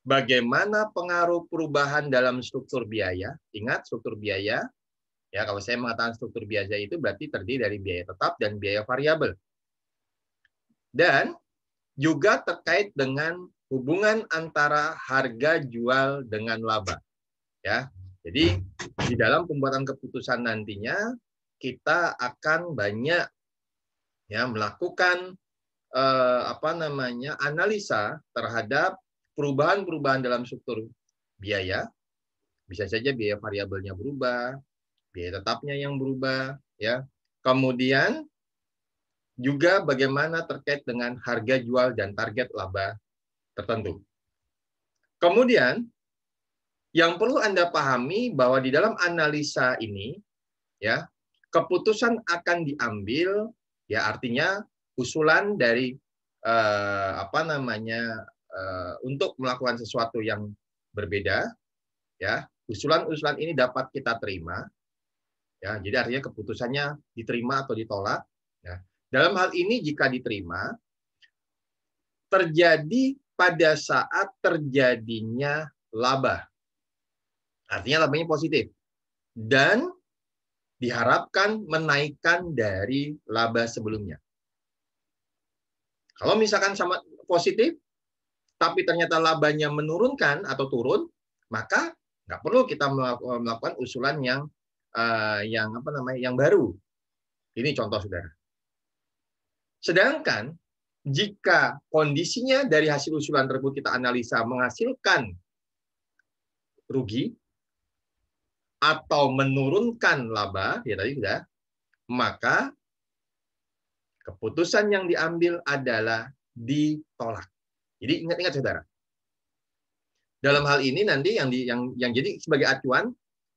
bagaimana pengaruh perubahan dalam struktur biaya. Ingat, struktur biaya, ya, kalau saya mengatakan struktur biaya itu berarti terdiri dari biaya tetap dan biaya variabel. Dan juga terkait dengan hubungan antara harga jual dengan laba. Ya, jadi di dalam pembuatan keputusan nantinya kita akan banyak, ya, melakukan analisa terhadap perubahan-perubahan dalam struktur biaya. Bisa saja biaya variabelnya berubah, biaya tetapnya yang berubah, ya. Kemudian juga bagaimana terkait dengan harga jual dan target laba tertentu. Kemudian yang perlu Anda pahami bahwa di dalam analisa ini, ya, keputusan akan diambil, ya, artinya usulan dari untuk melakukan sesuatu yang berbeda, ya, usulan-usulan ini dapat kita terima, ya, jadi artinya keputusannya diterima atau ditolak. Ya. Dalam hal ini jika diterima, terjadi pada saat terjadinya laba. Artinya labanya positif. Dan diharapkan menaikkan dari laba sebelumnya. Kalau misalkan sama positif, tapi ternyata labanya menurunkan atau turun, maka nggak perlu kita melakukan usulan yang baru. Ini contoh, saudara. Sedangkan jika kondisinya dari hasil usulan tersebut kita analisa menghasilkan rugi atau menurunkan laba, ya tadi sudah, maka keputusan yang diambil adalah ditolak. Jadi ingat-ingat, saudara. Dalam hal ini nanti yang jadi sebagai acuan,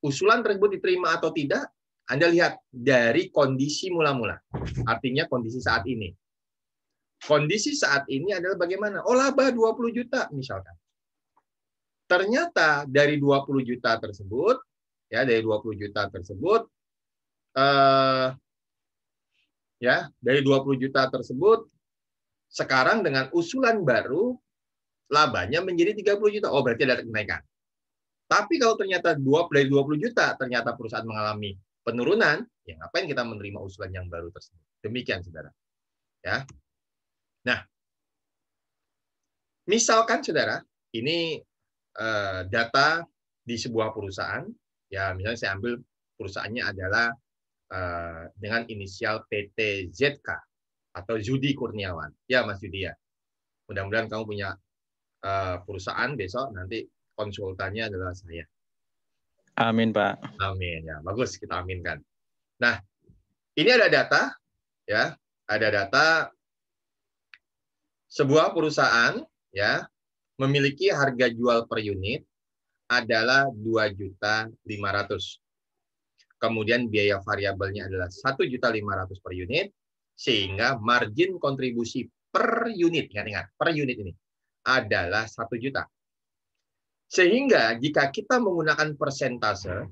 usulan tersebut diterima atau tidak, Anda lihat dari kondisi mula-mula. Artinya kondisi saat ini. Kondisi saat ini adalah bagaimana? Oh, laba 20 juta misalkan. Ternyata dari 20 juta tersebut, ya, dari 20 juta tersebut, dari 20 juta tersebut, sekarang dengan usulan baru, labanya menjadi 30 juta. Oh, berarti ada kenaikan. Tapi kalau ternyata dari 20 juta, ternyata perusahaan mengalami penurunan, ya ngapain kita menerima usulan yang baru tersebut? Demikian, saudara. Ya. Nah, misalkan, saudara, ini data di sebuah perusahaan, ya misalnya saya ambil perusahaannya adalah dengan inisial PT ZK atau Zudi Kurniawan. Ya Mas Yudi ya. Mudah-mudahan kamu punya perusahaan besok nanti konsultannya adalah saya. Amin, Pak. Amin ya, bagus kita aminkan. Nah, ini ada data ya, ada data sebuah perusahaan ya memiliki harga jual per unit adalah 2.500.000. Kemudian biaya variabelnya adalah 1.500.000 per unit, sehingga margin kontribusi per unit, ingat per unit ini adalah 1 juta. Sehingga jika kita menggunakan persentase,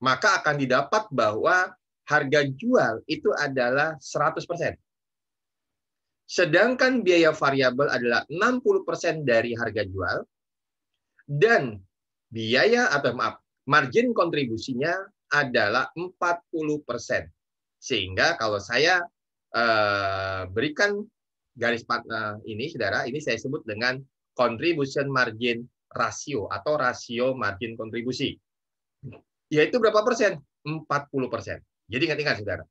maka akan didapat bahwa harga jual itu adalah 100%. Sedangkan biaya variabel adalah 60% dari harga jual, dan biaya atau margin kontribusinya adalah 40%. Sehingga kalau saya berikan garis ini, saudara, ini saya sebut dengan contribution margin ratio atau rasio margin kontribusi. Yaitu berapa persen? 40%. Jadi ingat-ingat, saudara.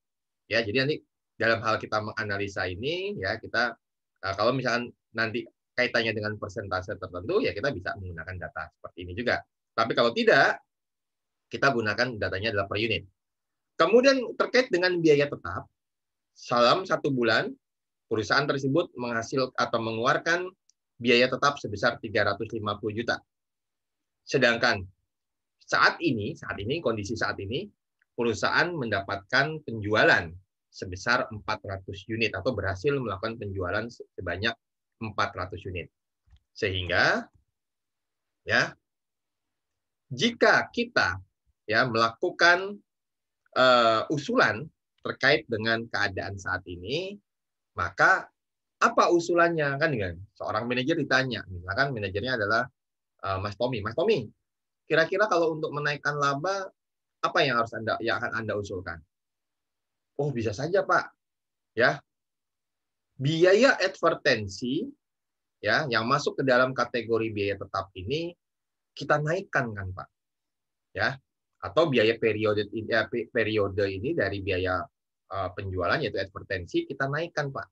Ya, jadi nanti dalam hal kita menganalisa ini, ya kita kalau misalkan nanti kaitannya dengan persentase tertentu, ya kita bisa menggunakan data seperti ini juga. Tapi kalau tidak, kita gunakan datanya adalah per unit. Kemudian terkait dengan biaya tetap, dalam 1 bulan, perusahaan tersebut menghasilkan atau mengeluarkan biaya tetap sebesar 350 juta. Sedangkan saat ini, kondisi saat ini, perusahaan mendapatkan penjualan sebesar 400 unit atau berhasil melakukan penjualan sebanyak 400 unit. Sehingga ya jika kita ya melakukan usulan terkait dengan keadaan saat ini, maka apa usulannya kan? Seorang manajer ditanya, misalkan manajernya adalah Mas Tommy. Mas Tommy, kira-kira kalau untuk menaikkan laba apa yang akan Anda usulkan? Oh, bisa saja, Pak. Ya. Biaya advertensi ya yang masuk ke dalam kategori biaya tetap ini kita naikkan kan, Pak. Ya. Atau biaya periode ini dari biaya penjualan yaitu advertensi kita naikkan, Pak.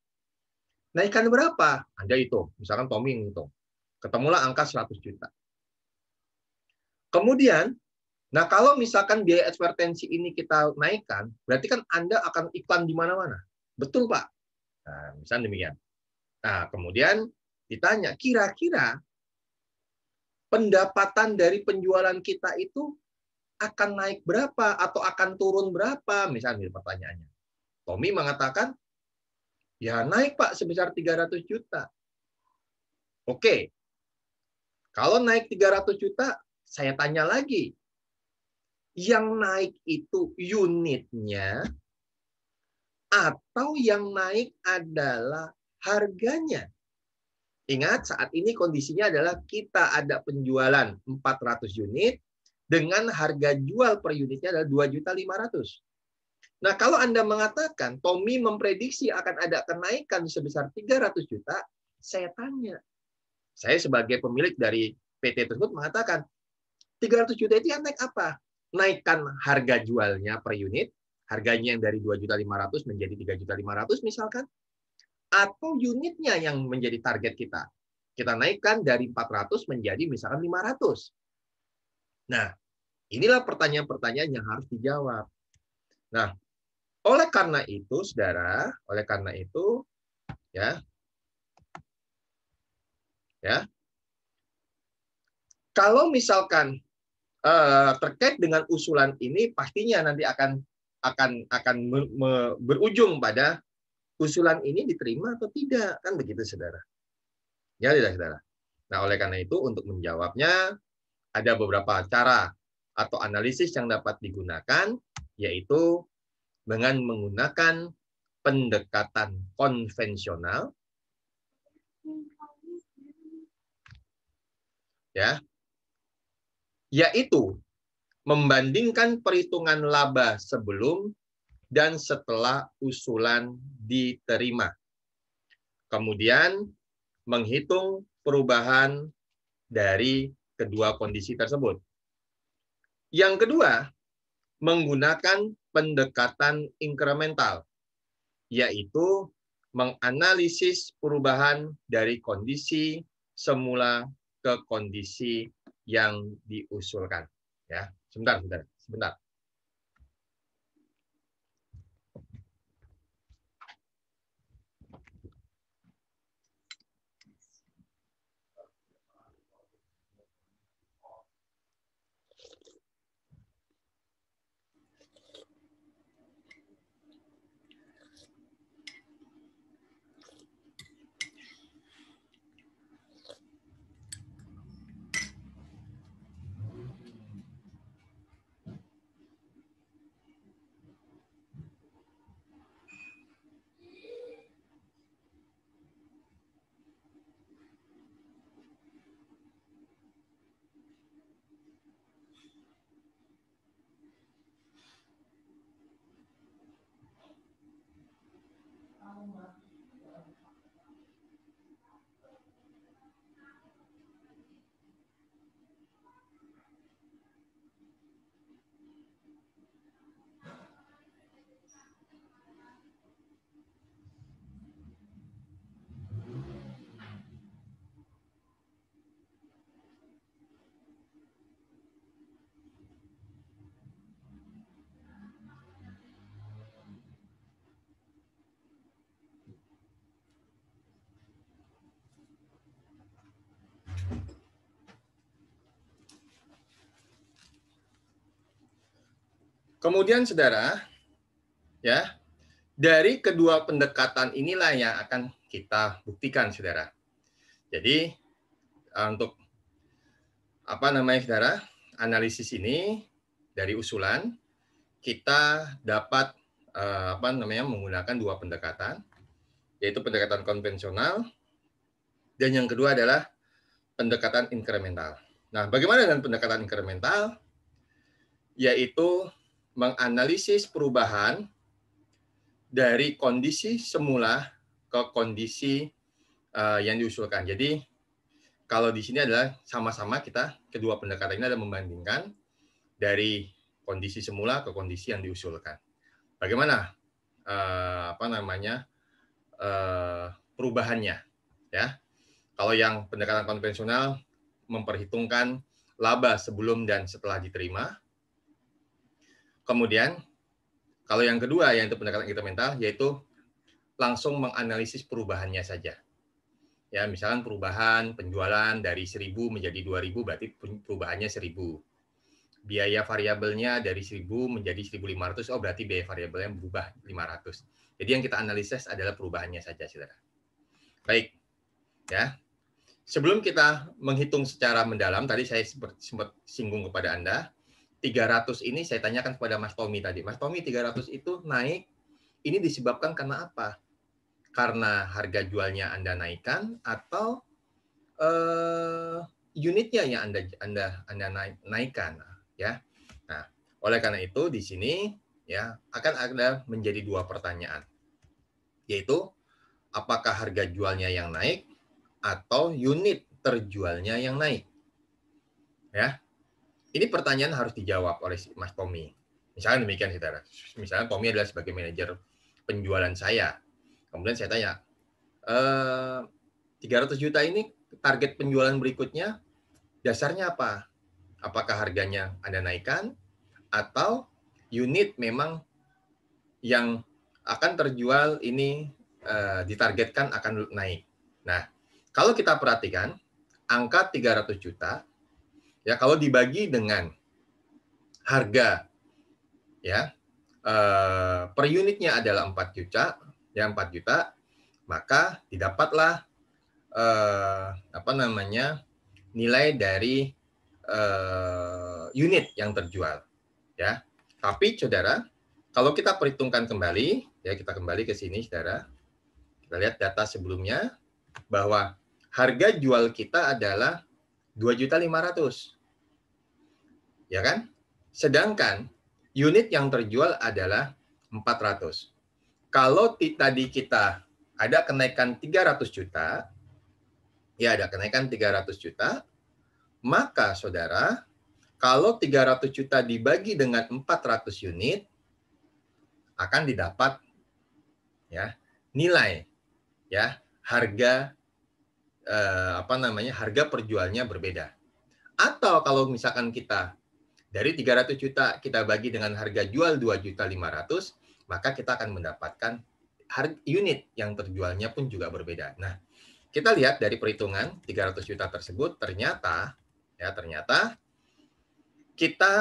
Naikkan berapa? Anda hitung. Misalkan Tommy hitung. Ketemulah angka 100 juta. Kemudian, nah kalau misalkan biaya advertensi ini kita naikkan, berarti kan Anda akan iklan di mana-mana. Betul, Pak? Nah, misalnya demikian. Nah, kemudian ditanya, kira-kira pendapatan dari penjualan kita itu akan naik berapa atau akan turun berapa? Misalnya pertanyaannya. Tommy mengatakan, ya naik, Pak, sebesar 300 juta. Oke. Kalau naik 300 juta, saya tanya lagi. Yang naik itu unitnya atau yang naik adalah harganya? Ingat, saat ini kondisinya adalah kita ada penjualan 400 unit dengan harga jual per unitnya adalah 2.500.000. Nah, kalau Anda mengatakan Tommy memprediksi akan ada kenaikan sebesar 300 juta, saya tanya. Saya sebagai pemilik dari PT tersebut mengatakan, 300 juta itu yang naik apa? Naikkan harga jualnya per unit, harganya yang dari 2.500.000 menjadi 3.500.000 misalkan, atau unitnya yang menjadi target kita. Kita naikkan dari 400 menjadi misalkan 500. Nah, inilah pertanyaan-pertanyaan yang harus dijawab. Nah, oleh karena itu, saudara, ya, kalau misalkan terkait dengan usulan ini, pastinya nanti akan berujung pada usulan ini diterima atau tidak, kan begitu, saudara? Ya, tidak, saudara. Nah, oleh karena itu, untuk menjawabnya ada beberapa cara atau analisis yang dapat digunakan, yaitu dengan menggunakan pendekatan konvensional, ya, yaitu membandingkan perhitungan laba sebelum dan setelah usulan diterima. Kemudian menghitung perubahan dari kedua kondisi tersebut. Yang kedua, menggunakan pendekatan inkremental, yaitu menganalisis perubahan dari kondisi semula ke kondisi yang diusulkan. Ya, sebentar. Kemudian saudara, ya, dari kedua pendekatan inilah yang akan kita buktikan, saudara. Jadi untuk saudara, analisis ini dari usulan kita dapat menggunakan dua pendekatan, yaitu pendekatan konvensional dan yang kedua adalah pendekatan inkremental. Nah, bagaimana dengan pendekatan inkremental? Yaitu menganalisis perubahan dari kondisi semula ke kondisi yang diusulkan. Jadi kalau di sini adalah sama-sama kita kedua pendekatan ini adalah membandingkan dari kondisi semula ke kondisi yang diusulkan. Bagaimana perubahannya? Ya, kalau yang pendekatan konvensional memperhitungkan laba sebelum dan setelah diterima. Kemudian kalau yang kedua yaitu pendekatan inkremental yaitu langsung menganalisis perubahannya saja. Ya, misalkan perubahan penjualan dari 1.000 menjadi 2.000 berarti perubahannya 1.000. Biaya variabelnya dari 1.000 menjadi 1.500, oh berarti biaya variabelnya berubah 500. Jadi yang kita analisis adalah perubahannya saja, saudara. Baik, ya. Sebelum kita menghitung secara mendalam, tadi saya sempat singgung kepada Anda, 300 ini saya tanyakan kepada Mas Tommy tadi. Mas Tommy, 300 itu naik, ini disebabkan karena apa? Karena harga jualnya Anda naikkan atau unitnya yang Anda naikkan, ya. Nah, oleh karena itu di sini ya akan ada menjadi dua pertanyaan, yaitu apakah harga jualnya yang naik atau unit terjualnya yang naik, ya. Ini pertanyaan harus dijawab oleh Mas Tommy. Misalnya demikian, saudara. Misalnya Tommy adalah sebagai manajer penjualan saya. Kemudian saya tanya, 300 juta ini target penjualan berikutnya dasarnya apa? Apakah harganya Anda naikkan atau unit memang yang akan terjual ini ditargetkan akan naik. Nah, kalau kita perhatikan angka 300 juta ya kalau dibagi dengan harga ya per unitnya adalah 4 juta, ya 4 juta, maka didapatlah nilai dari unit yang terjual, ya. Tapi saudara, kalau kita perhitungkan kembali, ya kita kembali ke sini, saudara, kita lihat data sebelumnya bahwa harga jual kita adalah 2.500.000, ya kan? Sedangkan unit yang terjual adalah 400. Kalau tadi kita ada kenaikan 300 juta, ya ada kenaikan 300 juta, Maka saudara, kalau 300 juta dibagi dengan 400 unit, akan didapat ya nilai ya harga harga perjualnya berbeda. Atau kalau misalkan kita dari 300 juta kita bagi dengan harga jual 2.500.000, maka kita akan mendapatkan harga unit yang terjualnya pun juga berbeda. Nah, kita lihat dari perhitungan 300 juta tersebut ternyata kita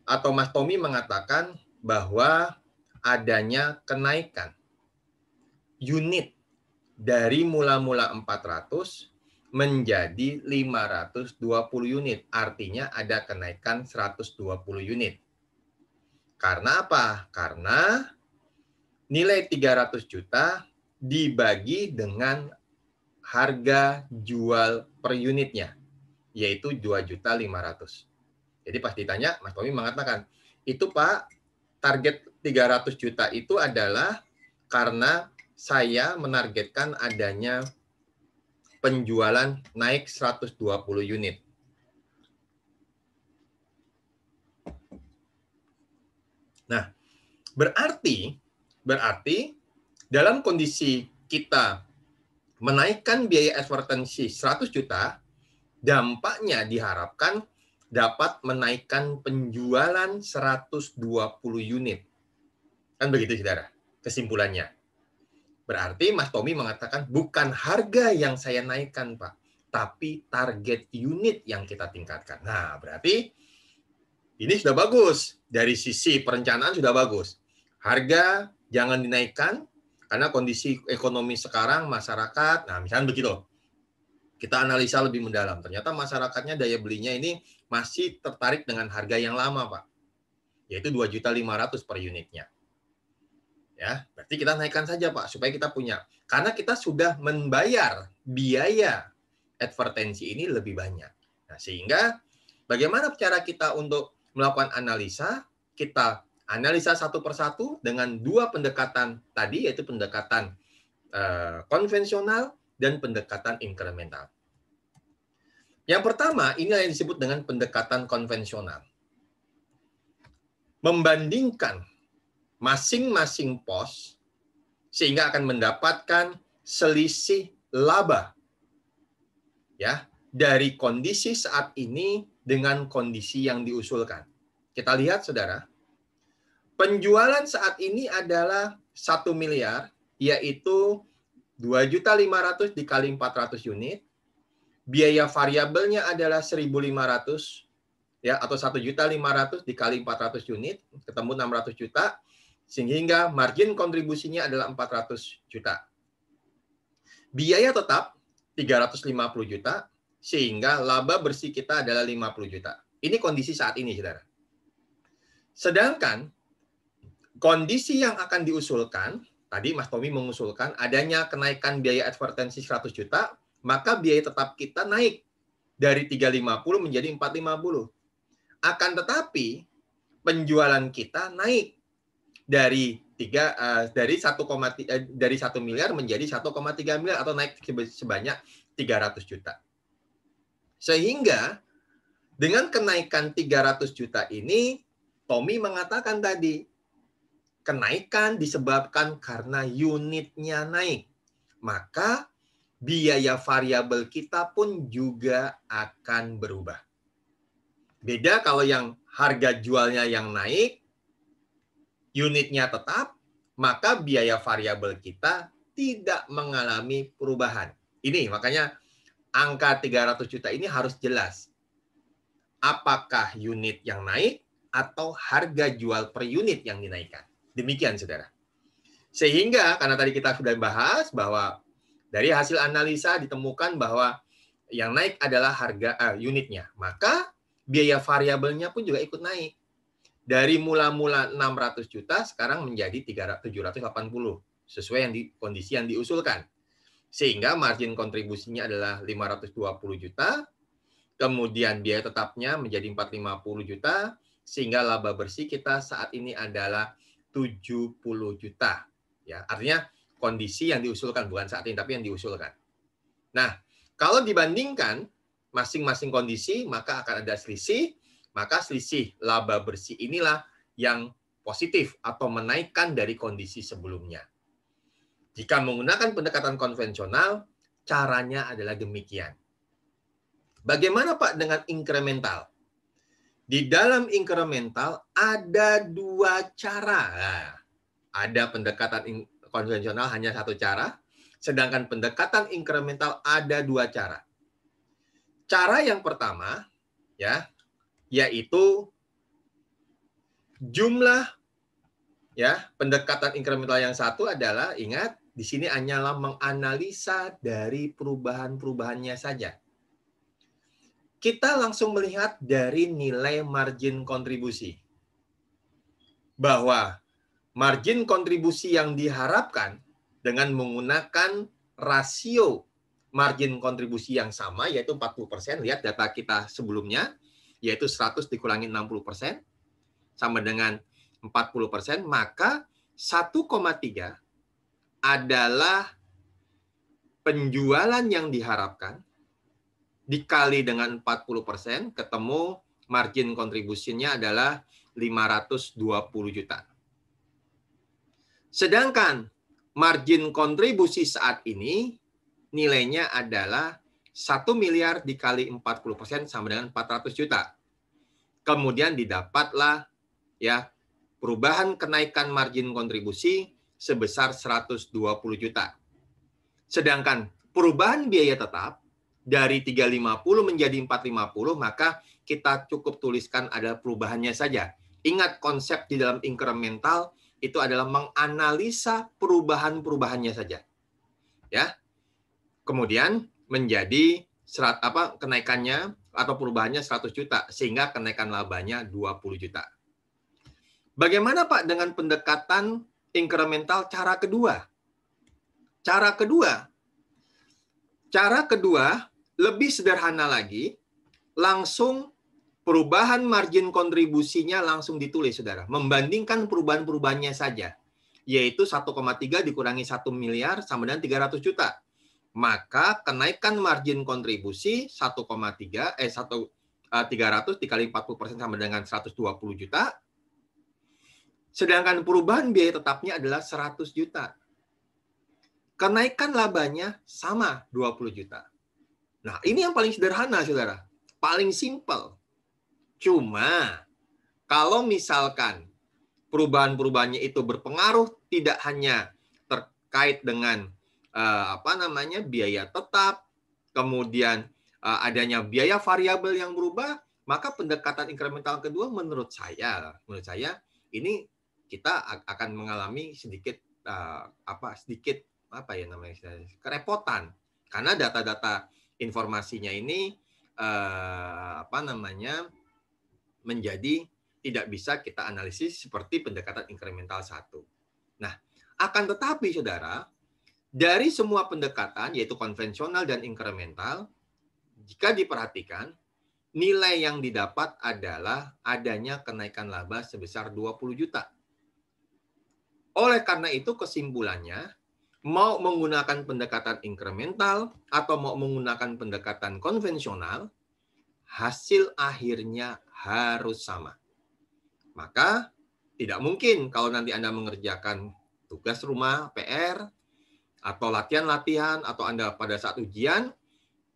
atau Mas Tommy mengatakan bahwa adanya kenaikan unit dari mula-mula 400 menjadi 520 unit. Artinya ada kenaikan 120 unit. Karena apa? Karena nilai 300 juta dibagi dengan harga jual per unitnya, yaitu 2.500.000. Jadi pas ditanya, Mas Tommy mengatakan, itu Pak, target 300 juta itu adalah karena saya menargetkan adanya penjualan naik 120 unit. Nah, berarti dalam kondisi kita menaikkan biaya advertensi 100 juta, dampaknya diharapkan dapat menaikkan penjualan 120 unit. Kan begitu, saudara? Kesimpulannya. Berarti Mas Tommy mengatakan bukan harga yang saya naikkan, Pak, tapi target unit yang kita tingkatkan. Nah, berarti ini sudah bagus. Dari sisi perencanaan sudah bagus. Harga jangan dinaikkan karena kondisi ekonomi sekarang masyarakat, nah misalnya begitu. Kita analisa lebih mendalam. Ternyata masyarakatnya daya belinya ini masih tertarik dengan harga yang lama, Pak. Yaitu 2.500.000 per unitnya. Ya, berarti kita naikkan saja, Pak, supaya kita punya. Karena kita sudah membayar biaya advertensi ini lebih banyak. Nah, sehingga bagaimana cara kita untuk melakukan analisa? Kita analisa satu persatu dengan dua pendekatan tadi, yaitu pendekatan konvensional dan pendekatan inkremental. Yang pertama, ini yang disebut dengan pendekatan konvensional. Membandingkan masing-masing pos sehingga akan mendapatkan selisih laba ya dari kondisi saat ini dengan kondisi yang diusulkan. Kita lihat, saudara. Penjualan saat ini adalah 1 miliar, yaitu 2.500.000 dikali 400 unit. Biaya variabelnya adalah 1.500 ya, atau 1.500.000 dikali 400 unit, ketemu 600 juta, sehingga margin kontribusinya adalah 400 juta. Biaya tetap 350 juta, sehingga laba bersih kita adalah 50 juta. Ini kondisi saat ini, saudara. Sedangkan kondisi yang akan diusulkan, tadi Mas Tommy mengusulkan adanya kenaikan biaya advertensi 100 juta, maka biaya tetap kita naik dari 350 menjadi 450. Akan tetapi penjualan kita naik dari 1 miliar menjadi 1,3 miliar atau naik sebanyak 300 juta. Sehingga dengan kenaikan 300 juta ini, Tommy mengatakan tadi, kenaikan disebabkan karena unitnya naik. Maka biaya variabel kita pun juga akan berubah. Beda kalau yang harga jualnya yang naik, unitnya tetap, maka biaya variabel kita tidak mengalami perubahan. Ini makanya angka 300 juta ini harus jelas. Apakah unit yang naik atau harga jual per unit yang dinaikkan. Demikian, saudara. Sehingga, karena tadi kita sudah bahas bahwa dari hasil analisa ditemukan bahwa yang naik adalah harga unitnya. Maka biaya variabelnya pun juga ikut naik. Dari mula-mula 600 juta sekarang menjadi 780 sesuai yang kondisi yang diusulkan. Sehingga margin kontribusinya adalah 520 juta, kemudian biaya tetapnya menjadi 450 juta, sehingga laba bersih kita saat ini adalah 70 juta. Ya, artinya kondisi yang diusulkan, bukan saat ini, tapi yang diusulkan. Nah, kalau dibandingkan masing-masing kondisi, maka akan ada selisih. Maka selisih laba bersih inilah yang positif atau menaikkan dari kondisi sebelumnya. Jika menggunakan pendekatan konvensional, caranya adalah demikian. Bagaimana Pak dengan incremental? Di dalam incremental ada dua cara. Nah, ada pendekatan konvensional hanya satu cara, sedangkan pendekatan incremental ada dua cara. Cara yang pertama, ya, yaitu jumlah, ya, pendekatan incremental yang satu adalah, ingat, di sini hanyalah menganalisa dari perubahan-perubahannya saja. Kita langsung melihat dari nilai margin kontribusi. Bahwa margin kontribusi yang diharapkan dengan menggunakan rasio margin kontribusi yang sama, yaitu 40%. Lihat data kita sebelumnya, yaitu 100 dikurangi 60%, sama dengan 40%, maka 1,3 adalah penjualan yang diharapkan, dikali dengan 40%, ketemu margin kontribusinya adalah 520 juta. Sedangkan margin kontribusi saat ini nilainya adalah 1 miliar dikali 40% sama dengan 400 juta. Kemudian didapatlah, ya, perubahan kenaikan margin kontribusi sebesar 120 juta. Sedangkan perubahan biaya tetap dari 350 menjadi 450, maka kita cukup tuliskan ada perubahannya saja. Ingat, konsep di dalam incremental itu adalah menganalisa perubahan-perubahannya saja. Ya. Kemudian menjadi kenaikannya atau perubahannya 100 juta sehingga kenaikan labanya 20 juta. Bagaimana Pak dengan pendekatan incremental cara kedua? Cara kedua lebih sederhana lagi, langsung perubahan margin kontribusinya langsung ditulis, saudara. Membandingkan perubahan-perubahannya saja, yaitu 1,3 dikurangi 1 miliar sama dengan 300 juta. Maka kenaikan margin kontribusi 300 dikali 40% sama dengan 120 juta. Sedangkan perubahan biaya tetapnya adalah 100 juta. Kenaikan labanya sama 20 juta. Nah, ini yang paling sederhana, saudara. Paling simpel. Cuma, kalau misalkan perubahan-perubahannya itu berpengaruh tidak hanya terkait dengan biaya tetap, kemudian adanya biaya variabel yang berubah, maka pendekatan incremental kedua menurut saya ini kita akan mengalami sedikit kerepotan karena data-data informasinya ini menjadi tidak bisa kita analisis seperti pendekatan incremental 1. Nah, akan tetapi saudara, dari semua pendekatan yaitu konvensional dan incremental, jika diperhatikan, nilai yang didapat adalah adanya kenaikan laba sebesar 20 juta. Oleh karena itu kesimpulannya, mau menggunakan pendekatan incremental atau mau menggunakan pendekatan konvensional, hasil akhirnya harus sama. Maka tidak mungkin kalau nanti Anda mengerjakan tugas rumah, PR, atau latihan-latihan, atau Anda pada saat ujian,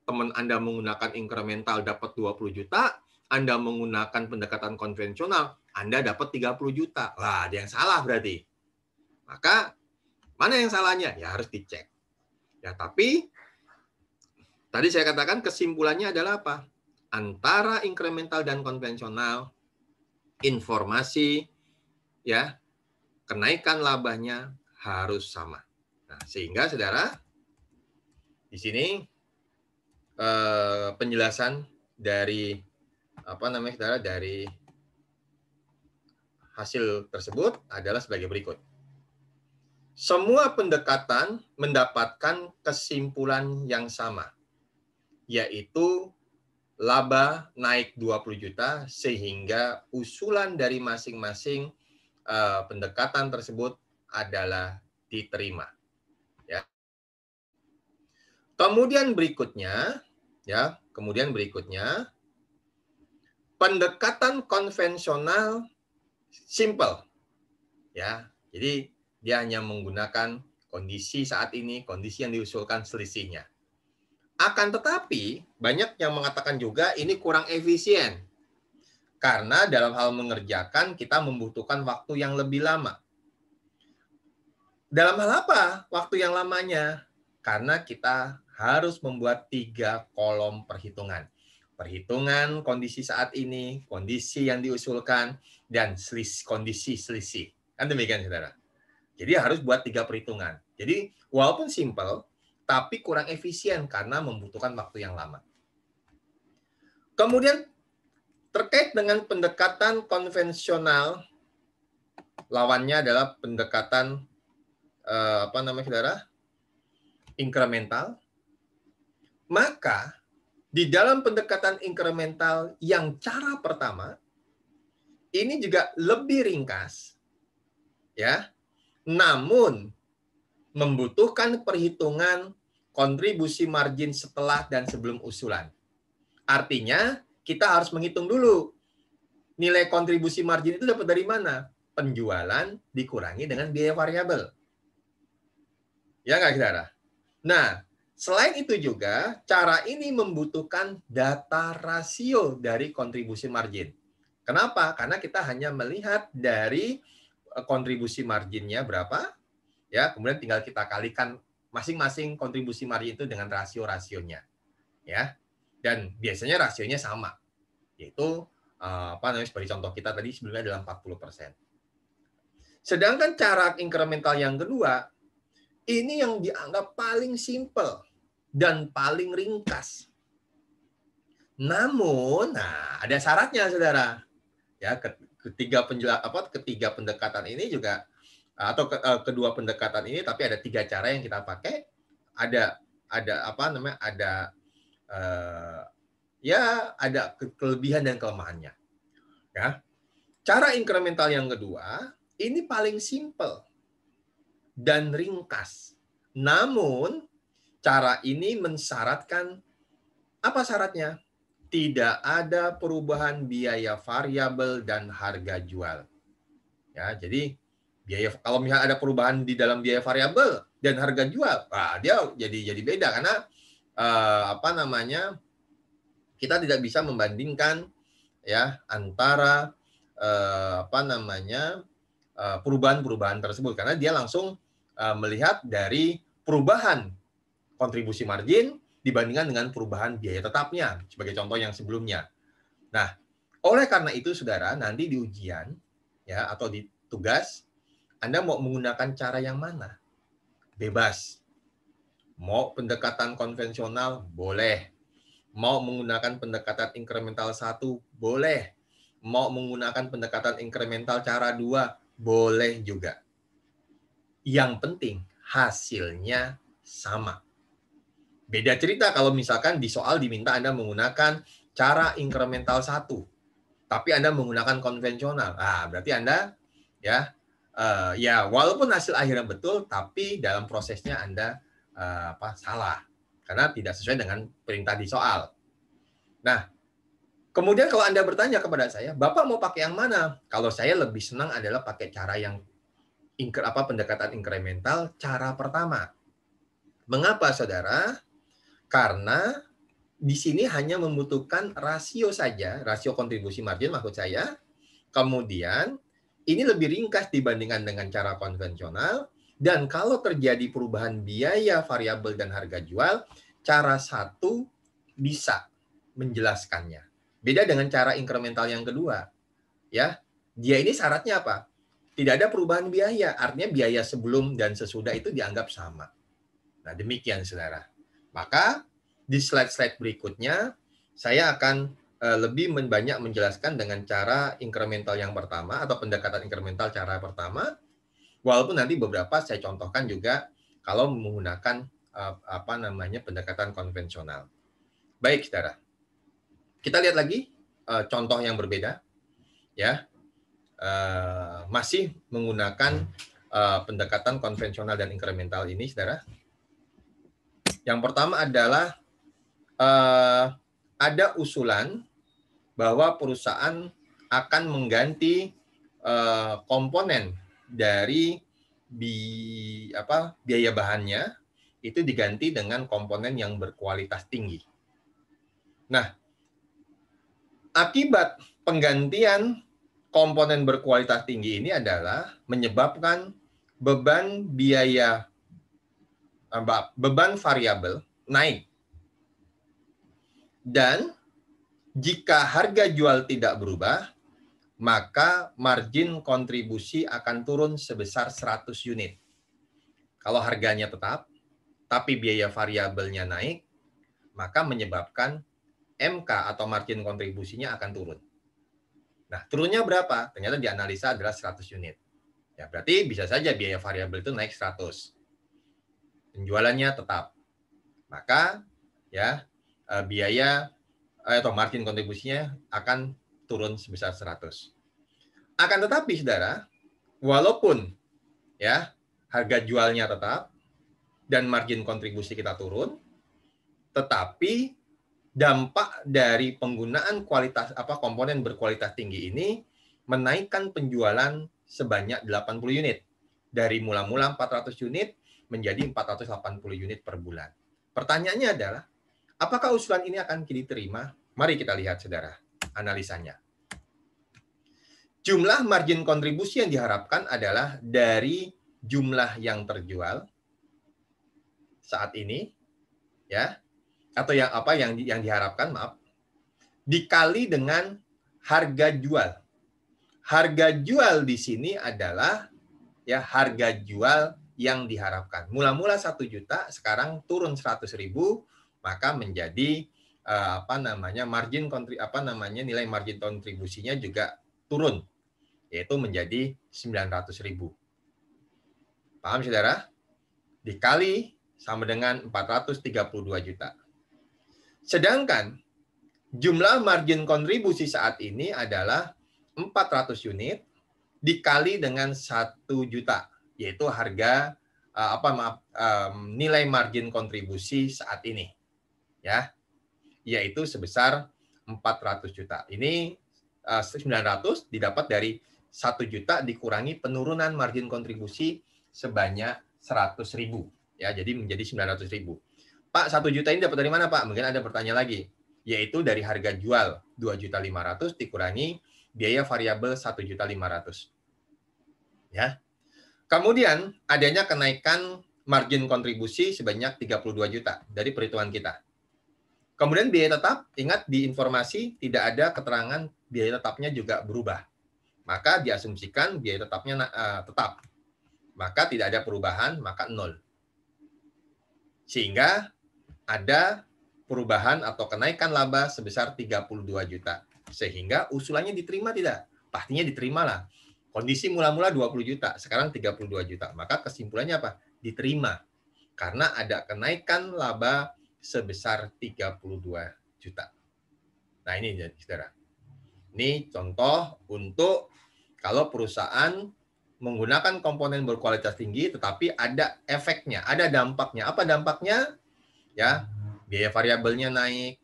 teman Anda menggunakan incremental dapat 20 juta, Anda menggunakan pendekatan konvensional, Anda dapat 30 juta. Wah, ada yang salah berarti. Maka, mana yang salahnya? Ya harus dicek. Ya, tapi, tadi saya katakan kesimpulannya adalah apa? Antara incremental dan konvensional, informasi, ya, kenaikan labanya harus sama. Nah, sehingga saudara di sini penjelasan dari dari hasil tersebut adalah sebagai berikut. Semua pendekatan mendapatkan kesimpulan yang sama, yaitu laba naik 20 juta sehingga usulan dari masing-masing pendekatan tersebut adalah diterima. Ya. Kemudian berikutnya, Ya, kemudian berikutnya pendekatan konvensional simple. Ya, jadi dia hanya menggunakan kondisi saat ini, kondisi yang diusulkan selisihnya. Akan tetapi banyak yang mengatakan juga ini kurang efisien. Karena dalam hal mengerjakan kita membutuhkan waktu yang lebih lama. Dalam hal apa waktu yang lamanya? Karena kita harus membuat 3 kolom perhitungan. Perhitungan kondisi saat ini, kondisi yang diusulkan, dan kondisi selisih. Kan demikian, saudara. Jadi harus buat 3 perhitungan. Jadi walaupun simple, tapi kurang efisien karena membutuhkan waktu yang lama. Kemudian terkait dengan pendekatan konvensional, lawannya adalah pendekatan saudara? Inkremental. Maka di dalam pendekatan inkremental yang cara pertama ini juga lebih ringkas, ya. Namun membutuhkan perhitungan kontribusi margin setelah dan sebelum usulan. Artinya kita harus menghitung dulu nilai kontribusi margin itu dapat dari mana? Penjualan dikurangi dengan biaya variabel. Ya nggak, saudara? Nah, selain itu juga, cara ini membutuhkan data rasio dari kontribusi margin. Kenapa? Karena kita hanya melihat dari kontribusi marginnya berapa, ya, kemudian tinggal kita kalikan masing-masing kontribusi margin itu dengan rasio-rasionya, ya. Dan biasanya rasionya sama, yaitu seperti contoh kita tadi sebelumnya adalah 40%. Sedangkan cara inkremental yang kedua, ini yang dianggap paling simple dan paling ringkas. Namun, ada syaratnya, saudara. Ya, ketiga pendekatan ini juga atau kedua pendekatan ini, tapi ada 3 cara yang kita pakai. Ada kelebihan dan kelemahannya. Ya, cara inkremental yang kedua ini paling simple dan ringkas. Namun, cara ini mensyaratkan, apa syaratnya? Tidak ada perubahan biaya variabel dan harga jual. Ya, jadi kalau misalnya ada perubahan di dalam biaya variabel dan harga jual, dia jadi beda karena kita tidak bisa membandingkan, ya, antara perubahan-perubahan tersebut karena dia langsung melihat dari perubahan kontribusi margin dibandingkan dengan perubahan biaya tetapnya sebagai contoh yang sebelumnya. Nah, oleh karena itu, saudara, nanti di ujian, ya, atau di tugas, Anda mau menggunakan cara yang mana? Bebas. Mau pendekatan konvensional? Boleh. Mau menggunakan pendekatan inkremental 1? Boleh. Mau menggunakan pendekatan inkremental cara 2? Boleh juga. Yang penting hasilnya sama. Beda cerita kalau misalkan di soal diminta Anda menggunakan cara inkremental 1, tapi Anda menggunakan konvensional. Berarti Anda walaupun hasil akhirnya betul, tapi dalam prosesnya Anda salah karena tidak sesuai dengan perintah di soal. Nah, kemudian kalau Anda bertanya kepada saya, Bapak mau pakai yang mana? Kalau saya lebih senang adalah pakai cara yang pendekatan inkremental cara pertama. Mengapa, saudara? Karena di sini hanya membutuhkan rasio saja, rasio kontribusi margin maksud saya. Kemudian ini lebih ringkas dibandingkan dengan cara konvensional. Dan kalau terjadi perubahan biaya variabel dan harga jual, cara 1 bisa menjelaskannya. Beda dengan cara inkremental yang kedua. Ya, dia ini syaratnya apa? Tidak ada perubahan biaya, artinya biaya sebelum dan sesudah itu dianggap sama. Nah, demikian, saudara. Maka di slide-slide berikutnya saya akan lebih banyak menjelaskan dengan cara inkremental yang pertama atau pendekatan inkremental cara pertama. Walaupun nanti beberapa saya contohkan juga kalau menggunakan pendekatan konvensional. Baik, saudara. Kita lihat lagi contoh yang berbeda, ya. Masih menggunakan pendekatan konvensional dan inkremental ini, saudara. Yang pertama adalah ada usulan bahwa perusahaan akan mengganti komponen dari biaya bahannya itu diganti dengan komponen yang berkualitas tinggi. Nah, akibat penggantian komponen berkualitas tinggi ini adalah menyebabkan beban variabel naik. Dan jika harga jual tidak berubah, maka margin kontribusi akan turun sebesar 100 unit. Kalau harganya tetap, tapi biaya variabelnya naik, maka menyebabkan MK atau margin kontribusinya akan turun. Nah, turunnya berapa? Ternyata dianalisa adalah 100 unit. Ya, berarti bisa saja biaya variabel itu naik 100. Penjualannya tetap. Maka ya biaya atau margin kontribusinya akan turun sebesar 100. Akan tetapi, saudara, walaupun ya harga jualnya tetap dan margin kontribusi kita turun, tetapi dampak dari penggunaan komponen berkualitas tinggi ini menaikkan penjualan sebanyak 80 unit. Dari mula-mula 400 unit menjadi 480 unit per bulan. Pertanyaannya adalah, apakah usulan ini akan diterima? Mari kita lihat, saudara, analisanya. Jumlah margin kontribusi yang diharapkan adalah dari jumlah yang terjual saat ini, ya, atau yang diharapkan, dikali dengan harga jual. Harga jual di sini adalah ya harga jual yang diharapkan. Mula-mula 1 juta, sekarang turun 100.000, maka menjadi nilai margin kontribusinya juga turun, yaitu menjadi 900.000. Paham, saudara? Dikali sama dengan 432 juta. Sedangkan jumlah margin kontribusi saat ini adalah 400 unit dikali dengan 1 juta, yaitu harga nilai margin kontribusi saat ini, ya, yaitu sebesar 400 juta. Ini 900 didapat dari 1 juta dikurangi penurunan margin kontribusi sebanyak 100.000, ya, jadi menjadi 900.000. Pak, 1 juta ini dapat dari mana, Pak? Mungkin ada pertanyaan lagi, yaitu dari harga jual 2.500.000 dikurangi biaya variabel 1.500.000. Ya. Kemudian adanya kenaikan margin kontribusi sebanyak 32 juta dari perhitungan kita. Kemudian biaya tetap, ingat di informasi tidak ada keterangan biaya tetapnya juga berubah. Maka diasumsikan biaya tetapnya tetap. Maka tidak ada perubahan, maka 0. Sehingga ada perubahan atau kenaikan laba sebesar 32 juta. Sehingga usulannya diterima tidak? Pastinya diterima lah. Kondisi mula-mula 20 juta, sekarang 32 juta. Maka kesimpulannya apa? Diterima. Karena ada kenaikan laba sebesar 32 juta. Nah, ini, saudara. Ini contoh untuk kalau perusahaan menggunakan komponen berkualitas tinggi, tetapi ada efeknya, ada dampaknya. Apa dampaknya? Ya, biaya variabelnya naik,